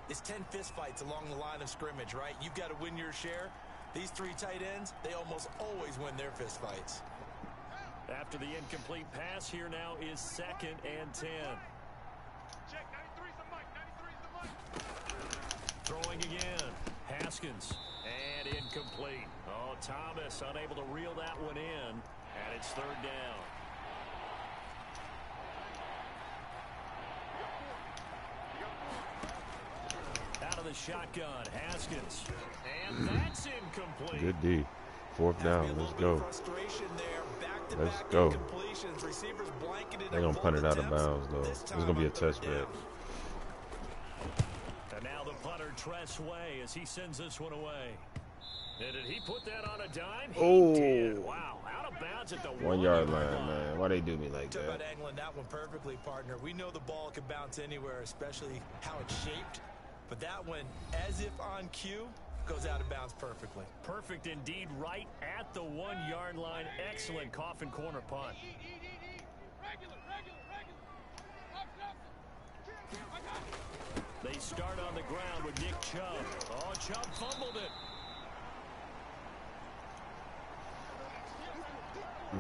it's 10 fistfights along the line of scrimmage, right? You've got to win your share. These 3 tight ends, they almost always win their fistfights. After the incomplete pass, here now is 2nd and 10. Check, 93's the mic, 93's the mic. Throwing again. Haskins. And incomplete. Oh, Thomas unable to reel that one in. And it's 3rd down. Out of the shotgun, Haskins. And that's incomplete. Good D. 4th down. Let's go. Let's go. They're going to punt it out of bounds, though. It's going to be a touchback. And now the punter, Tress Way, as he sends this one away. And did he put that on a dime? He did. Wow, out of bounds at the 1 yard line, man. Why they do me like Talk about that? angling that one perfectly, partner. We know the ball can bounce anywhere, especially how it's shaped. But that one, as if on cue, goes out of bounds perfectly. Perfect indeed, right at the 1 yard line. Excellent coffin corner punt. Regular. They start on the ground with Nick Chubb. Oh, Chubb fumbled it.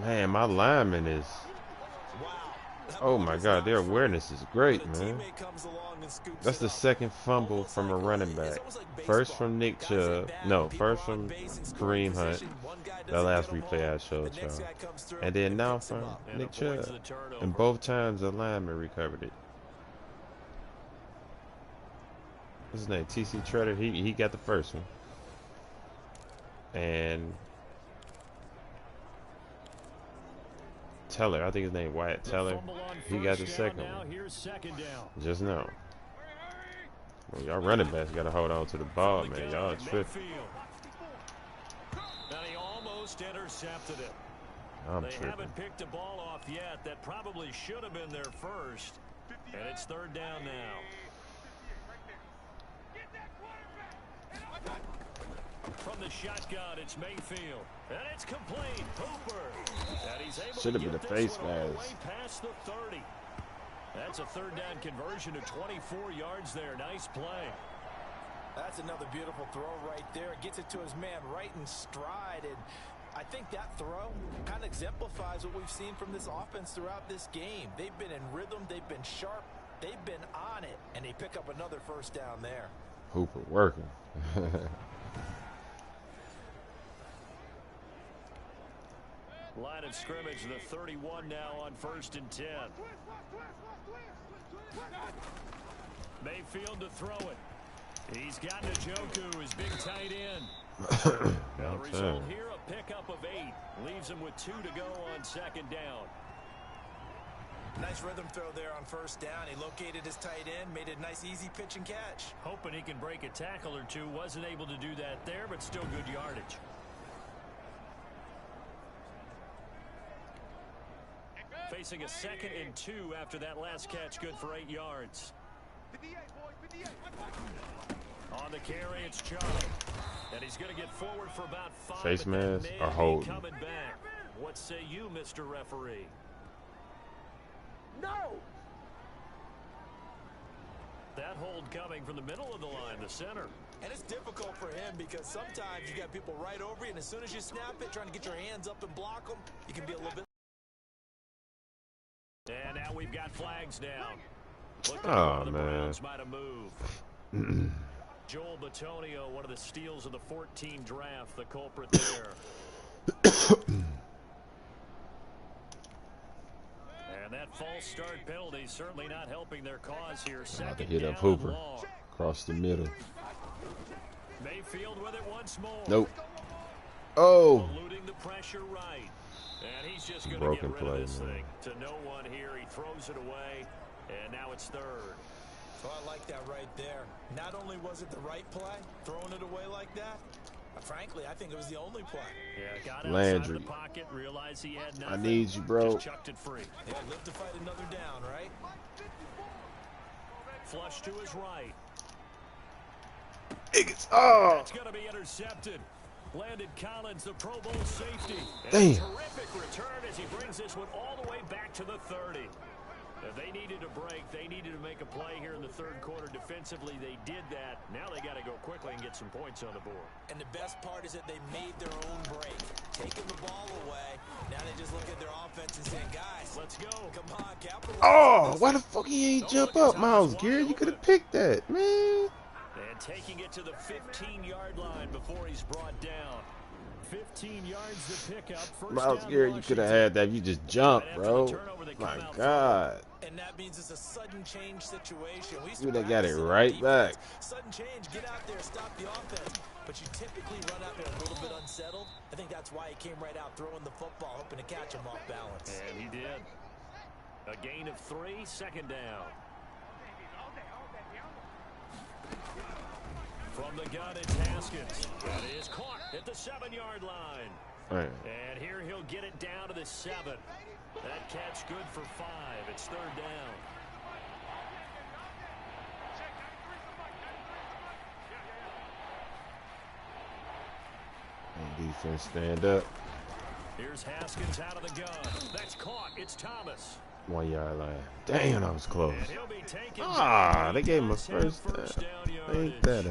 Man, my lineman is... Oh, my God. Their awareness is great, man. That's the 2nd fumble from a running back. First from Nick Chubb. No, first from Kareem Hunt. That last replay I showed y'all. And then now from Nick Chubb. And both times the lineman recovered it. What's his name? T.C. Treader. He got the first one. And Teller, I think his name Wyatt Teller. He got the second one. Just now. Well, y'all running backs got to hold on to the ball, From the man. gun Y'all in tripping. midfield. And he almost intercepted it. I'm They tripping. haven't picked the ball off yet. That probably should have been their first. And it's third down now. From the shotgun, it's Mayfield. And it's complete. Hooper. And he's able Should to have been get a this face one all the mask. way past the 30. That's a third down conversion to 24 yards there. Nice play. That's another beautiful throw right there. Gets it to his man right in stride. And I think that throw kind of exemplifies what we've seen from this offense throughout this game. They've been in rhythm. They've been sharp. They've been on it. And they pick up another first down there. Hooper working. Line of scrimmage, the 31 now on 1st and 10. Mayfield to throw it. He's got Njoku, his big tight end. The result here, a pickup of 8. Leaves him with 2 to go on 2nd down. Nice rhythm throw there on 1st down. He located his tight end, made a nice easy pitch and catch. Hoping he can break a tackle or two. Wasn't able to do that there, but still good yardage. Facing a 2nd and 2 after that last catch, good for 8 yards. On the carry, it's Charlie. And he's going to get forward for about 5. Face mask or hold? Coming back. What say you, Mr. Referee? No! That hold coming from the middle of the line, the center. And it's difficult for him because sometimes you got people right over you, and as soon as you snap it, trying to get your hands up and block them, you can be a little bit. And now we've got flags down. Oh, the man. Browns might have moved. Joel Bitonio, one of the steals of the 14 draft, the culprit there. And that false start penalty certainly not helping their cause here. About to 2nd hit down up Hooper long. across the middle. Mayfield with it once more. Nope. Oh. Eluding the pressure right. And he's just going to Broken get rid play, of this man. thing. To no one here. He throws it away. And now it's 3rd. Oh, I like that right there. Not only was it the right play, throwing it away like that, frankly, I think it was the only play. Yeah, got outside Landry. the pocket, realized he had nothing. I need you, bro. Just chucked it free. Yeah, live to fight another down, right? Flush to his right. Oh. It's going to be intercepted. Landon Collins, the Pro Bowl safety. And Damn. a terrific return as he brings this one all the way back to the 30. If they needed a break, they needed to make a play here in the 3rd quarter defensively. They did that. Now they got to go quickly and get some points on the board. And the best part is that they made their own break. Taking the ball away. Now they just look at their offense and saying, guys, Let's go. come on, capitalize. Oh, why the fuck he ain't jump up, Miles Garrett? You could have picked that, man. And taking it to the 15-yard line before he's brought down. 15 yards to pick up. First Miles down, Garrett, you could have had that. You just jumped, bro. My God. And that means it's a sudden change situation. We used Dude, to they got it practice on right defense. back. Sudden change, get out there, stop the offense. But you typically run out there a little bit unsettled. I think that's why he came right out throwing the football, hoping to catch him off balance. And he did. A gain of 3, 2nd down. From the gun, it's Haskins. That is caught at the 7-yard line. Man. And here he'll get it down to the 7. That catch good for 5. It's 3rd down. Defense, stand up. Here's Haskins out of the gun. That's caught. It's Thomas. 1 yard line. Damn, I was close. And he'll be taken Ah, they gave him a does have first down. down Ain't that a...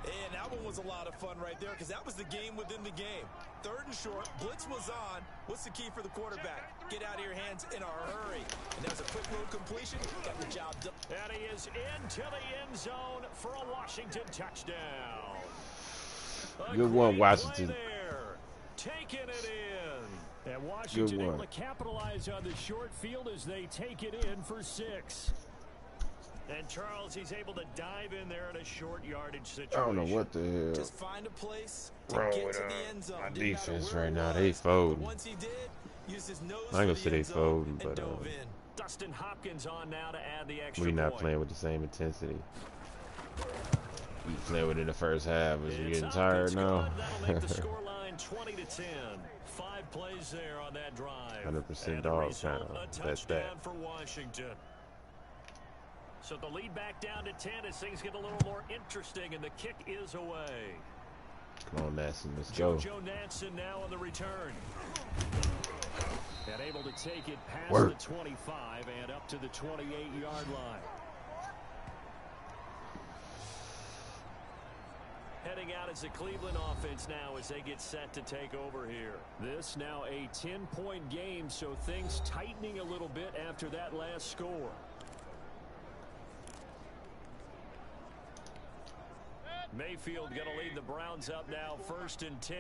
And that one was a lot of fun right there because that was the game within the game. 3rd and short, blitz was on. What's the key for the quarterback? Get out of your hands in a hurry. And that was a quick little completion. Got the job done. And he is into the end zone for a Washington touchdown. A Good one, great Washington. play there. Taking it in. And Washington Good able one. to capitalize on the short field as they take it in for 6. And Charles, he's able to dive in there in a short yardage situation. I don't know what the hell. Just find a place to Wrong get with, to the end zone. my Didn't matter defense where right it now, was, they but folding. once he did, used his nose I ain't gonna for say the they end zone folding, and but dove in. Austin Hopkins on now to add the extra We're not point. playing with the same intensity we played with in the first half. Is we It's getting Hopkins tired now? good. That'll make the scoreline 20-10. 5 plays there on that drive. 100% And the dog result, pound. a That's touchdown that. for Washington. So the lead back down to 10 as things get a little more interesting, and the kick is away. Come on, Natson, let's go. Joe Natson now on the return. And able to take it past Work. the 25 and up to the 28-yard line. Heading out as the Cleveland offense now as they get set to take over here. This now a 10-point game, so things tightening a little bit after that last score. Mayfield going to lead the Browns up now, 1st and 10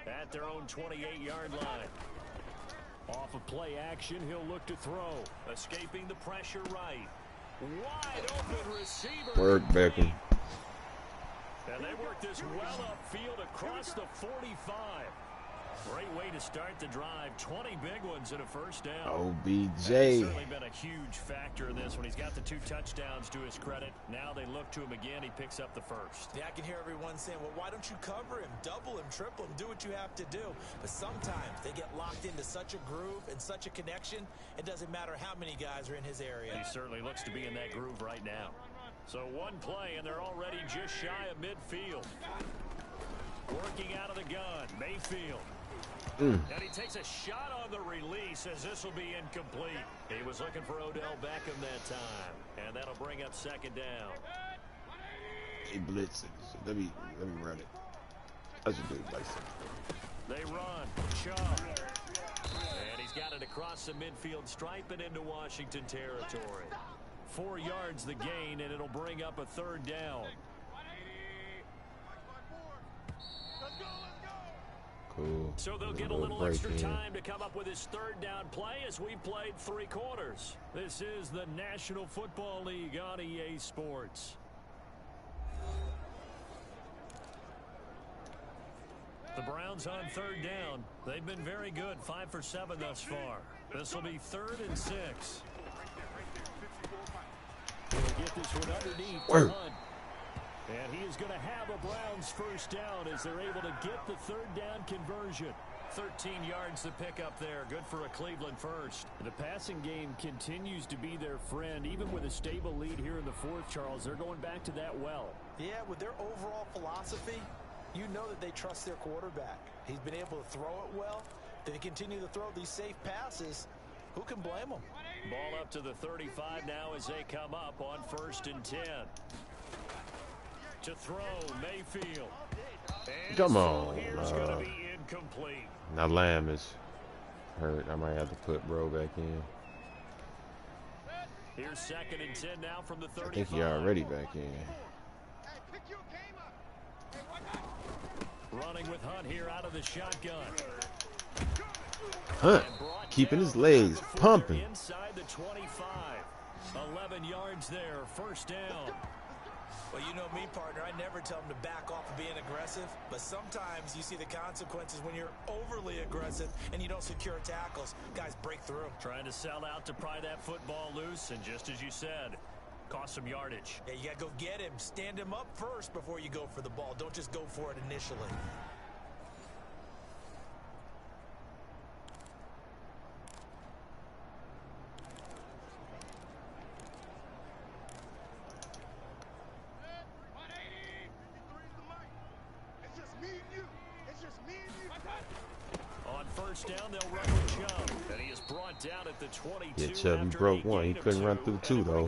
at their own 28-yard line. Off of play action, he'll look to throw. Escaping the pressure right. Wide open receiver. Work, Beckham. And they work this well upfield across the 45. Great way to start the drive. 20 big ones and a first down. OBJ. He's certainly been a huge factor in this when he's got the 2 touchdowns to his credit. Now they look to him again. He picks up the first. Yeah, I can hear everyone saying, well, why don't you cover him, double him, triple him, do what you have to do. But sometimes they get locked into such a groove and such a connection, it doesn't matter how many guys are in his area. He certainly looks to be in that groove right now. So one play, and they're already just shy of midfield. Working out of the gun, Mayfield. And he takes a shot on the release as this will be incomplete. He was looking for Odell Beckham that time. And that'll bring up 2nd down. He blitzing. Let me run it. I should do it like They run. Chubb. And he's got it across the midfield stripe and into Washington territory. 4 yards the gain, and it'll bring up a 3rd down. Cool. So they'll get a little extra time to come up with his 3rd down play as we played 3 quarters. This is the National Football League on EA Sports. The Browns on 3rd down. They've been very good, 5 for 7 thus far. This will be 3rd and 6. He'll get this one underneath to Hunt. And he is going to have a Browns first down as they're able to get the 3rd down conversion. 13 yards to pick up there. Good for a Cleveland first. The passing game continues to be their friend. Even with a stable lead here in the 4th, Charles, they're going back to that well. Yeah, with their overall philosophy, you know that they trust their quarterback. He's been able to throw it well. They continue to throw these safe passes. Who can blame them? Ball up to the 35 now as they come up on 1st and 10. To throw, Mayfield. And come on. Here's going to be incomplete. Now Lamb is hurt. I might have to put Bro back in. Here's 2nd and 10 now from the 35. I think he already back in. Running with Hunt here out of the shotgun. Hunt keeping his legs pumping. Inside the 25. 11 yards there. First down. Well, you know me, partner. I never tell them to back off of being aggressive. But sometimes you see the consequences when you're overly aggressive and you don't secure tackles. Guys break through. Trying to sell out to pry that football loose. And just as you said, cost some yardage. Yeah, you got to go get him. Stand him up first before you go for the ball. Don't just go for it initially. On first down, they'll run with Chubb. And he is brought down at the 22. Yeah, Chubb, he broke one. He couldn't run through 2, though.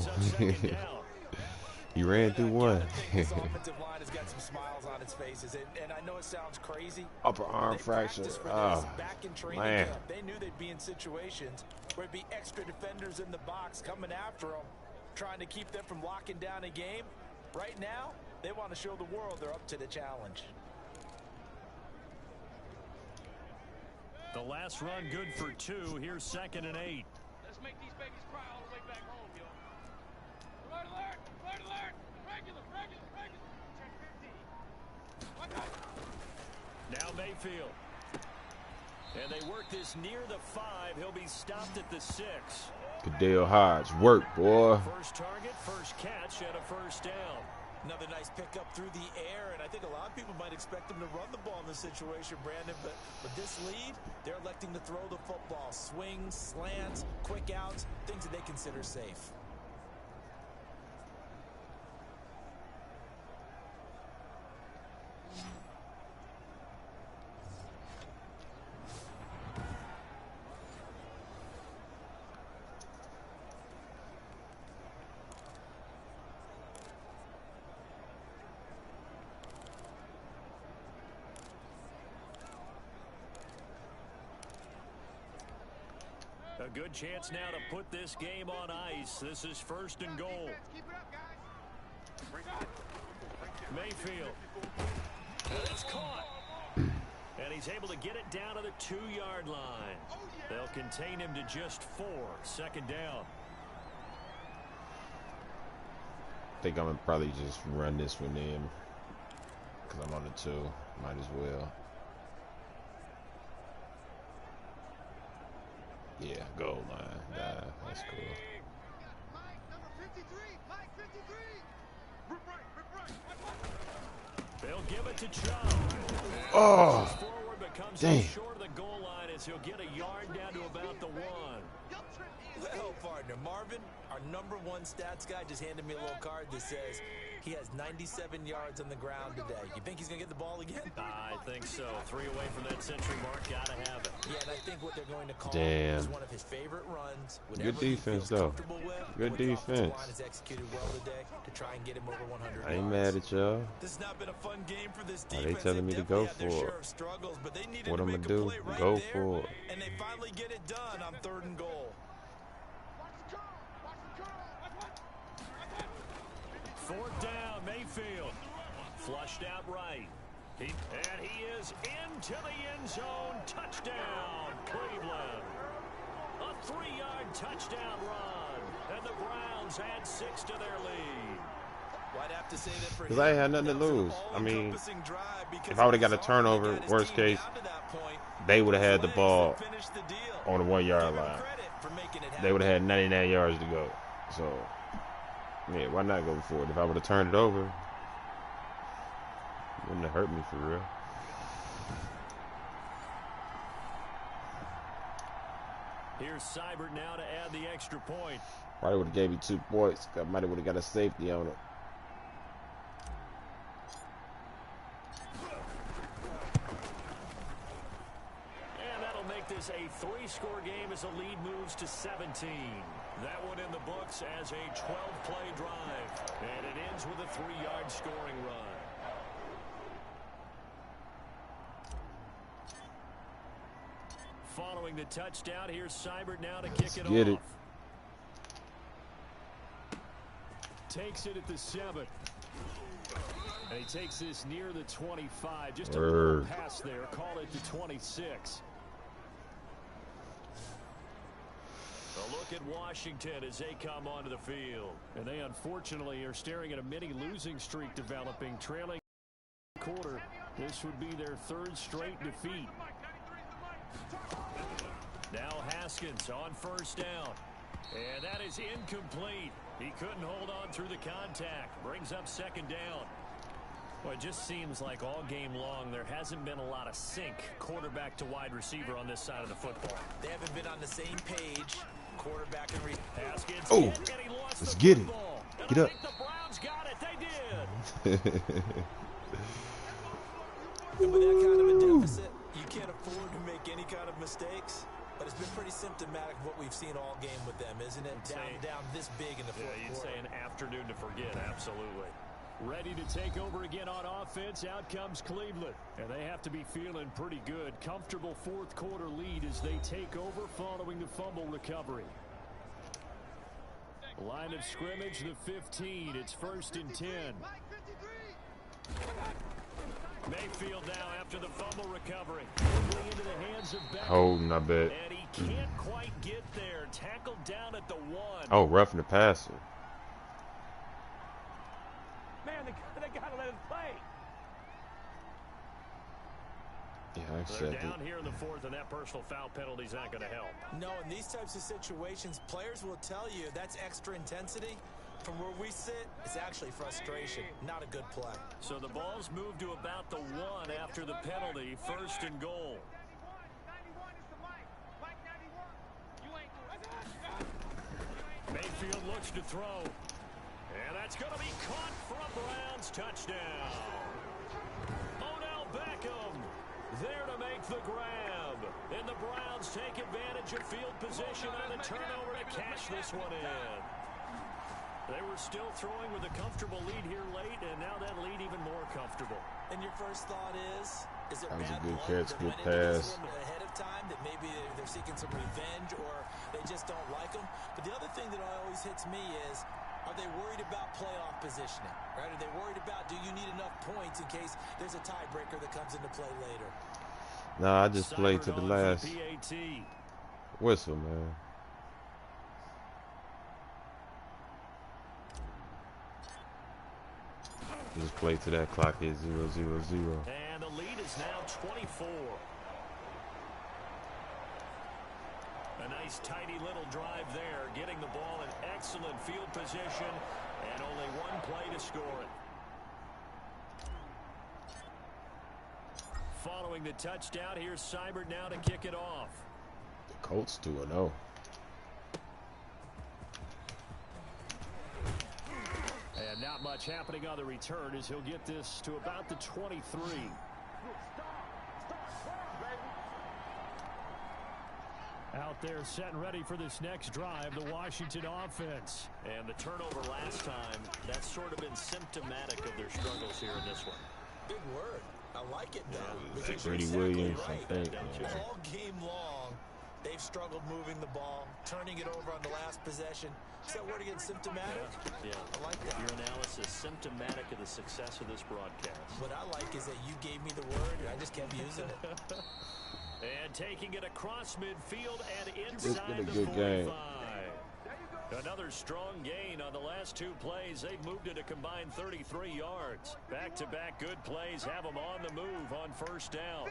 He ran through 1. This offensive line has got some smiles on its faces, and I know it sounds crazy. Upper arm fracture. Back in training Man. camp, they knew they'd be in situations where it'd be extra defenders in the box coming after them, trying to keep them from locking down a game. Right now, they want to show the world they're up to the challenge. The last run good for 2. Here's 2nd and 8. Let's make these babies cry all the way back home, yo. Alert, alert! Alert, alert! Regular, regular, regular! Check 15. Watch out! Now Mayfield. And they work this near the 5. He'll be stopped at the 6. Kadale Hodge, work, boy. First target, first catch, and a first down. Another nice pickup through the air, and I think a lot of people might expect them to run the ball in this situation, Brandon, but with this lead, they're electing to throw the football. Swings, slants, quick outs, things that they consider safe. A good chance now to put this game on ice. This is first and goal. Mayfield. And it's caught. And he's able to get it down to the 2-yard line. They'll contain him to just 4. Second down. I think I'm going to probably just run this one in. Because I'm on the 2. Might as well. Yeah, goal line. Nah, that's cool. Mike, number 53. Mike, 53. They'll give it to Chubb. Oh, Forward but comes dang. short of the goal line as he'll get a yard down to about the 1. Well, partner, Marvin, our number 1 stats guy, just handed me a little card that says he has 97 yards on the ground today. You think he's going to get the ball again? I think so. 3 away from that century mark. Gotta have it. Yeah, and I think what they're going to call Damn. is one of his favorite runs. Good defense, though. Good defense. Line has executed well today to try and get him over 100 I ain't yards. mad at y'all. This has not been a fun game for this Why defense. they telling me to definitely go had their for share it? of struggles, but they needed What to I'm make gonna a do? play right Go there, for it. and they finally get it done on 3rd and goal. Fourth down, Mayfield. Flushed out right. And he is into the end zone. Touchdown, Cleveland. A 3-yard touchdown run. And the Browns add 6 to their lead. Well, I'd have to say that for Because I ain't had nothing to lose. I mean, if I would have got a turnover, worst case, they would have had the ball on the 1-yard line. They would have had 99 yards to go. So, yeah, why not go for it? If I would have turned it over, it wouldn't have hurt me for real. Here's Seibert now to add the extra point. Probably would have gave you 2 points. I might have would have got a safety on it. And that'll make this a 3-score game as the lead moves to 17. That one in the books as a 12-play drive. And it ends with a 3-yard scoring run. Following the touchdown, here's Seibert now to kick it get off. it. Takes it at the 7. And he takes this near the 25. Just a Word. little pass there. Call it to 26. A look at Washington as they come onto the field. And they unfortunately are staring at a mini losing streak developing, trailing quarter. This would be their 3rd straight defeat. Now Haskins on 1st down. And that is incomplete. He couldn't hold on through the contact. Brings up 2nd down. Well, it just seems like all game long there hasn't been a lot of sync quarterback to wide receiver on this side of the football. They haven't been on the same page. Quarterback and Haskins Oh, and he lost let's the get it. football. And Get I up. think the Browns got it. They did. And with that kind of a deficit, you can't afford to make any kind of mistakes. But it's been pretty symptomatic of what we've seen all game with them, isn't it? Down this big in the fourth Yeah, you'd quarter. say an afternoon to forget. Absolutely. Ready to take over again on offense. Out comes Cleveland. And they have to be feeling pretty good. Comfortable 4th quarter lead as they take over following the fumble recovery. Line of scrimmage, the 15. It's 1st and 10. Mayfield now after the fumble recovery. Quickly into the hands of Beckham. Holding, I bet. And he can't quite get there. Tackled down at the 1. Oh, roughing the passer. Man, they got to let us play. Yeah, I They're accept it. down here in the fourth, and that personal foul penalty is not going to help. No, in these types of situations, players will tell you that's extra intensity. From where we sit, it's actually frustration, not a good play. So the ball's moved to about the 1 after the penalty, first and goal. 91 is the mic. Mike 91. You ain't. Mayfield looks to throw. And that's going to be caught for a Browns touchdown. Odell Beckham there to make the grab. And the Browns take advantage of field position on the turnover to cash this one in. They were still throwing with a comfortable lead here late, and now that lead even more comfortable. And your first thought is it That was a bad good luck catch, that good went into this pass. one ahead of time, that maybe they're seeking some revenge or they just don't like them? But the other thing that always hits me is, are they worried about playoff positioning? Right? Are they worried about, do you need enough points in case there's a tiebreaker that comes into play later? Nah, I just played to the last PAT. whistle, man. Just play to that clock is 0-0-0. And the lead is now 24. A nice tidy little drive there, getting the ball in excellent field position, and only one play to score it. Following the touchdown, here's Seibert now to kick it off. The Colts 2-0. And not much happening on the return as he'll get this to about the 23. Out there set and ready for this next drive, the Washington offense. And the turnover last time, that's sort of been symptomatic of their struggles here in this one. Big word. I like it, though. Yeah, Because Grady you're exactly Williams, right. I think. All game long, they've struggled moving the ball, turning it over on the last possession. Is that word again, symptomatic? Yeah. I like that. Your analysis, symptomatic of the success of this broadcast. What I like is that you gave me the word, and I just kept using it. And taking it across midfield and It's inside been a the good 45. game. Another strong gain on the last two plays. They've moved it a combined 33 yards. Back-to-back good plays have them on the move on first down.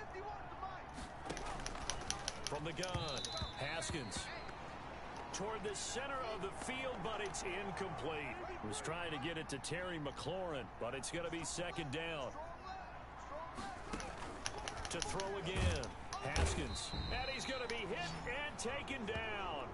From the gun, Haskins. Toward the center of the field, but it's incomplete. Was trying to get it to Terry McLaurin, but it's going to be second down. To throw again, Haskins. And he's going to be hit and taken down.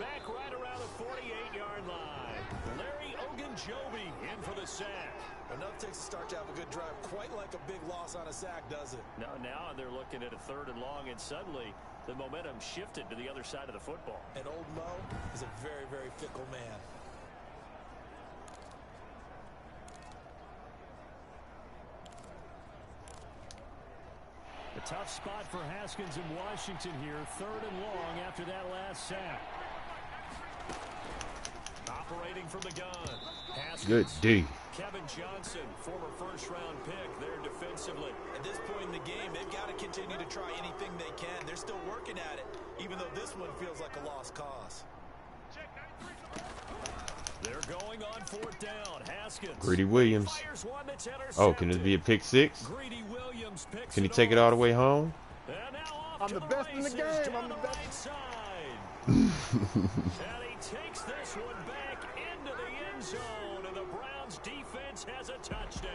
Back right around the 48-yard line. Larry Ogunjobi in for the sack. Enough takes a start to have a good drive. Quite like a big loss on a sack, does it? Now they're looking at a third and long, and suddenly the momentum shifted to the other side of the football. And old Mo is a very, very fickle man. A tough spot for Haskins in Washington here. Third and long after that last sack. Operating from the gun. Haskins. Good D. Kevin Johnson, former first-round pick there defensively. At this point in the game, they've got to continue to try anything they can. They're still working at it, even though this one feels like a lost cause. They're going on fourth down. Haskins. Greedy Williams. Fires one that's Oh, can it be a pick six? Greedy Williams picks Can he it take it off. all the way home? And now off I'm to the best in the races game. down I'm the the best. right side. And he takes this one back into the end zone, and the Browns defense has a touchdown.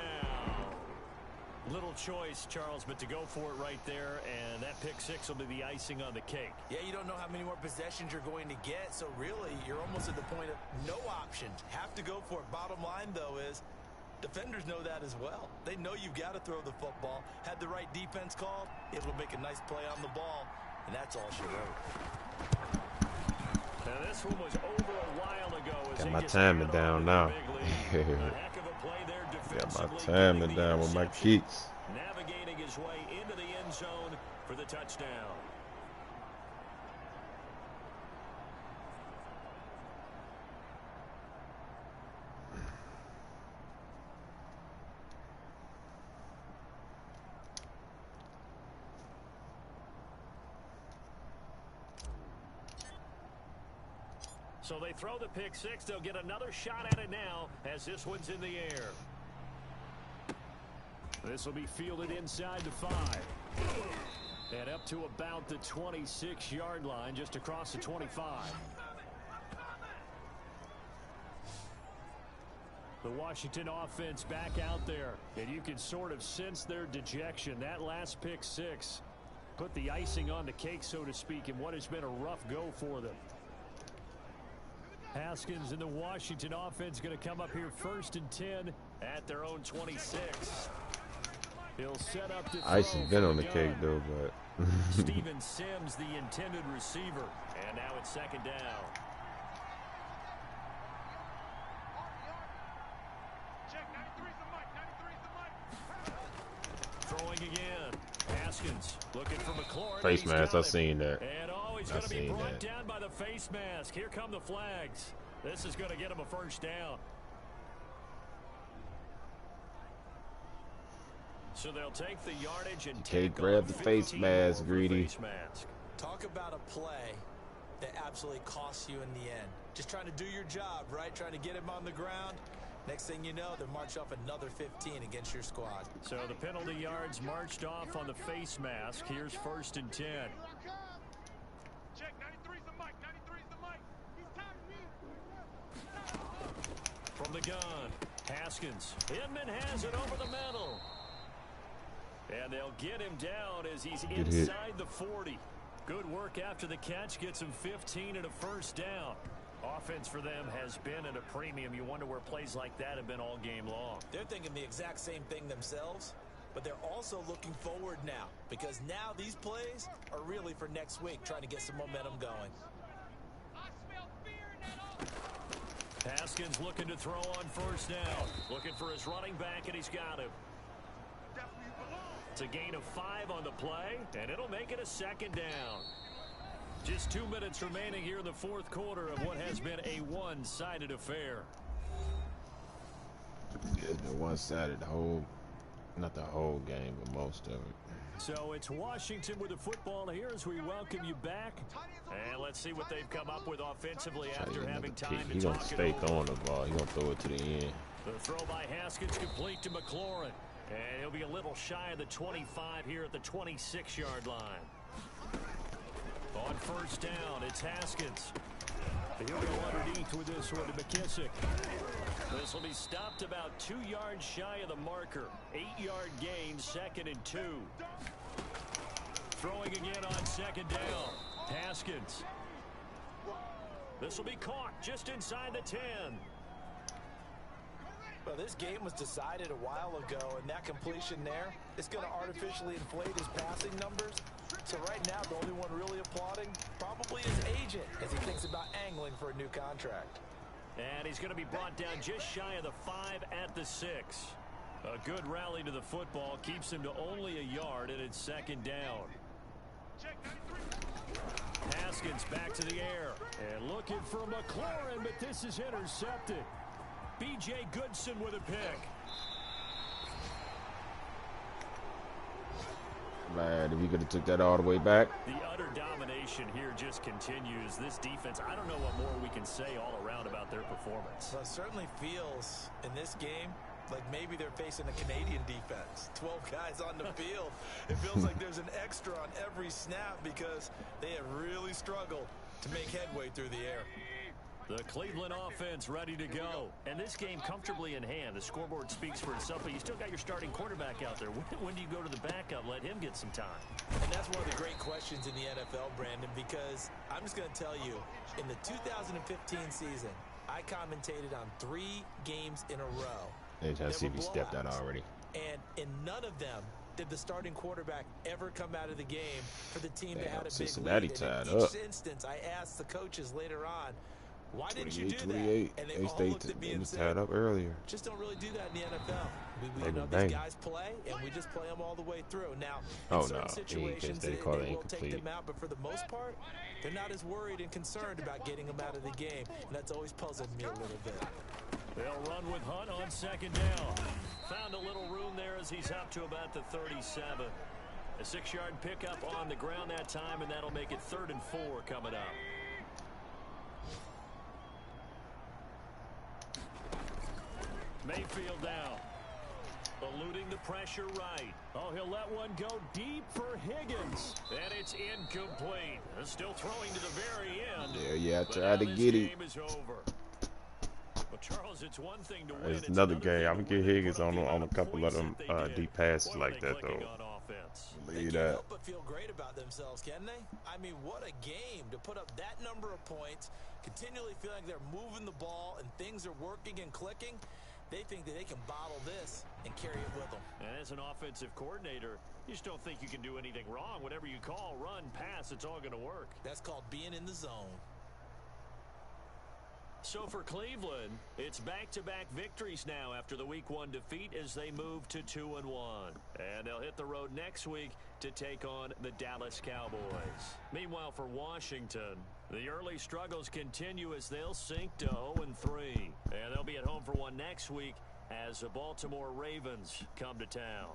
Little choice, Charles, but to go for it right there, and that pick six will be the icing on the cake. Yeah, you don't know how many more possessions you're going to get, so really, you're almost at the point of no option. Have to go for it. Bottom line, though, is defenders know that as well. They know you've got to throw the football. Had the right defense called, able to make a nice play on the ball, and that's all she wrote. Now this one was over a while ago. As Got he my gets timing added down on to now. the big lead. A heck of a play there Got defensively, my timing getting the down with my interception, kicks. navigating his way into the end zone for the touchdown. So they throw the pick six. They'll get another shot at it now as this one's in the air. This will be fielded inside the 5. And up to about the 26-yard line, just across the 25. The Washington offense back out there, and you can sort of sense their dejection. That last pick six put the icing on the cake, so to speak, in what has been a rough go for them. Haskins and the Washington offense going to come up here 1st and 10 at their own 26. He'll set up the Icing been on the cake though, but Steven Sims, the intended receiver, and now it's 2nd down. Throwing again. Haskins looking for McLaurin. face mask. I seen that. And he's going to be brought down by the face mask. Here come the flags. This is going to get him a 1st down. So they'll take the yardage and take grab the face mask, greedy. Talk about a play that absolutely costs you in the end. Just trying to do your job, right? Trying to get him on the ground. Next thing you know, they'll march off another 15 against your squad. So the penalty yards marched off on the face mask. Here's 1st and 10. Check, 93's the mic, 93's the mic. He's tagging me. From the gun, Haskins. Inman has it over the middle. And they'll get him down as he's inside the 40. Good work after the catch. Gets him 15 and a 1st down. Offense for them has been at a premium. You wonder where plays like that have been all game long. They're thinking the exact same thing themselves, but they're also looking forward now, because now these plays are really for next week, trying to get some momentum going. I smell fear in that offense. Haskins looking to throw on 1st down. Looking for his running back, and he's got him. It's a gain of 5 on the play, and it'll make it a 2nd down. Just 2 minutes remaining here in the 4th quarter of what has been a one-sided affair. It's been one-sided the whole, not the whole game, but most of it. So it's Washington with the football here as we welcome you back. And let's see what they've come up with offensively after having time to He's going to stay throwing the ball. He's going to throw it to the end. The throw by Haskins complete to McLaurin. And he'll be a little shy of the 25 here at the 26-yard line. On 1st down, it's Haskins. He'll go underneath with this one to McKissick. This will be stopped about 2 yards shy of the marker. 8-yard gain, 2nd and 2. Throwing again on 2nd down. Haskins. This will be caught just inside the 10. Well, this game was decided a while ago, and that completion there is going to artificially inflate his passing numbers. So right now, the only one really applauding probably his agent as he thinks about angling for a new contract. And he's going to be brought down just shy of the 5 at the 6. A good rally to the football keeps him to only a yard, and it's 2nd down. Haskins back to the air. And looking for McLaurin, but this is intercepted. B.J. Goodson with a pick. Man, if he could have took that all the way back. The utter domination here just continues. This defense, I don't know what more we can say all around about their performance. Well, it certainly feels in this game like maybe they're facing a Canadian defense. 12 guys on the field. It feels like there's an extra on every snap because they have really struggled to make headway through the air. The Cleveland offense ready to go. And this game comfortably in hand. The scoreboard speaks for itself, but you still got your starting quarterback out there. When do you go to the backup? Let him get some time. And that's one of the great questions in the NFL, Brandon, because I'm just going to tell you, in the 2015 season, I commentated on 3 games in a row. They trying to see if he stepped out already. And in none of them did the starting quarterback ever come out of the game for the team that had a big lead. And in each instance, I asked the coaches later on, why didn't you do that? And they all looked at me and said, tied up earlier. Just don't really do that in the NFL. We know these guys play, and we just play them all the way through. Now, in certain situations, they will take them out, but for the most part, they're not as worried and concerned about getting them out of the game, and that's always puzzled me a little bit. They'll run with Hunt on 2nd down. Found a little room there as he's up to about the 37. A 6-yard pickup on the ground that time, and that'll make it 3rd and 4 coming up. Mayfield down. eluding the pressure right. Oh, he'll let one go deep for Higgins. And it's incomplete. Still throwing to the very end. Yeah, I tried to get it. Game is over. Well, Charles, it's one thing to win. It's another game. I'm to gonna get Higgins on a couple of them deep passes Boy, like that, though. They can't help but feel great about themselves, can they? I mean, what a game to put up that number of points, continually feel like they're moving the ball and things are working and clicking. They think that they can bottle this and carry it with them. And as an offensive coordinator, you just don't think you can do anything wrong. Whatever you call, run, pass, it's all going to work. That's called being in the zone. So for Cleveland, it's back-to-back victories now after the Week 1 defeat as they move to 2-1. And they'll hit the road next week to take on the Dallas Cowboys. Meanwhile, for Washington, the early struggles continue as they'll sink to 0-3. And they'll be at home for one next week as the Baltimore Ravens come to town.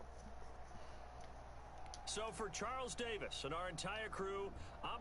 So for Charles Davis and our entire crew, I'm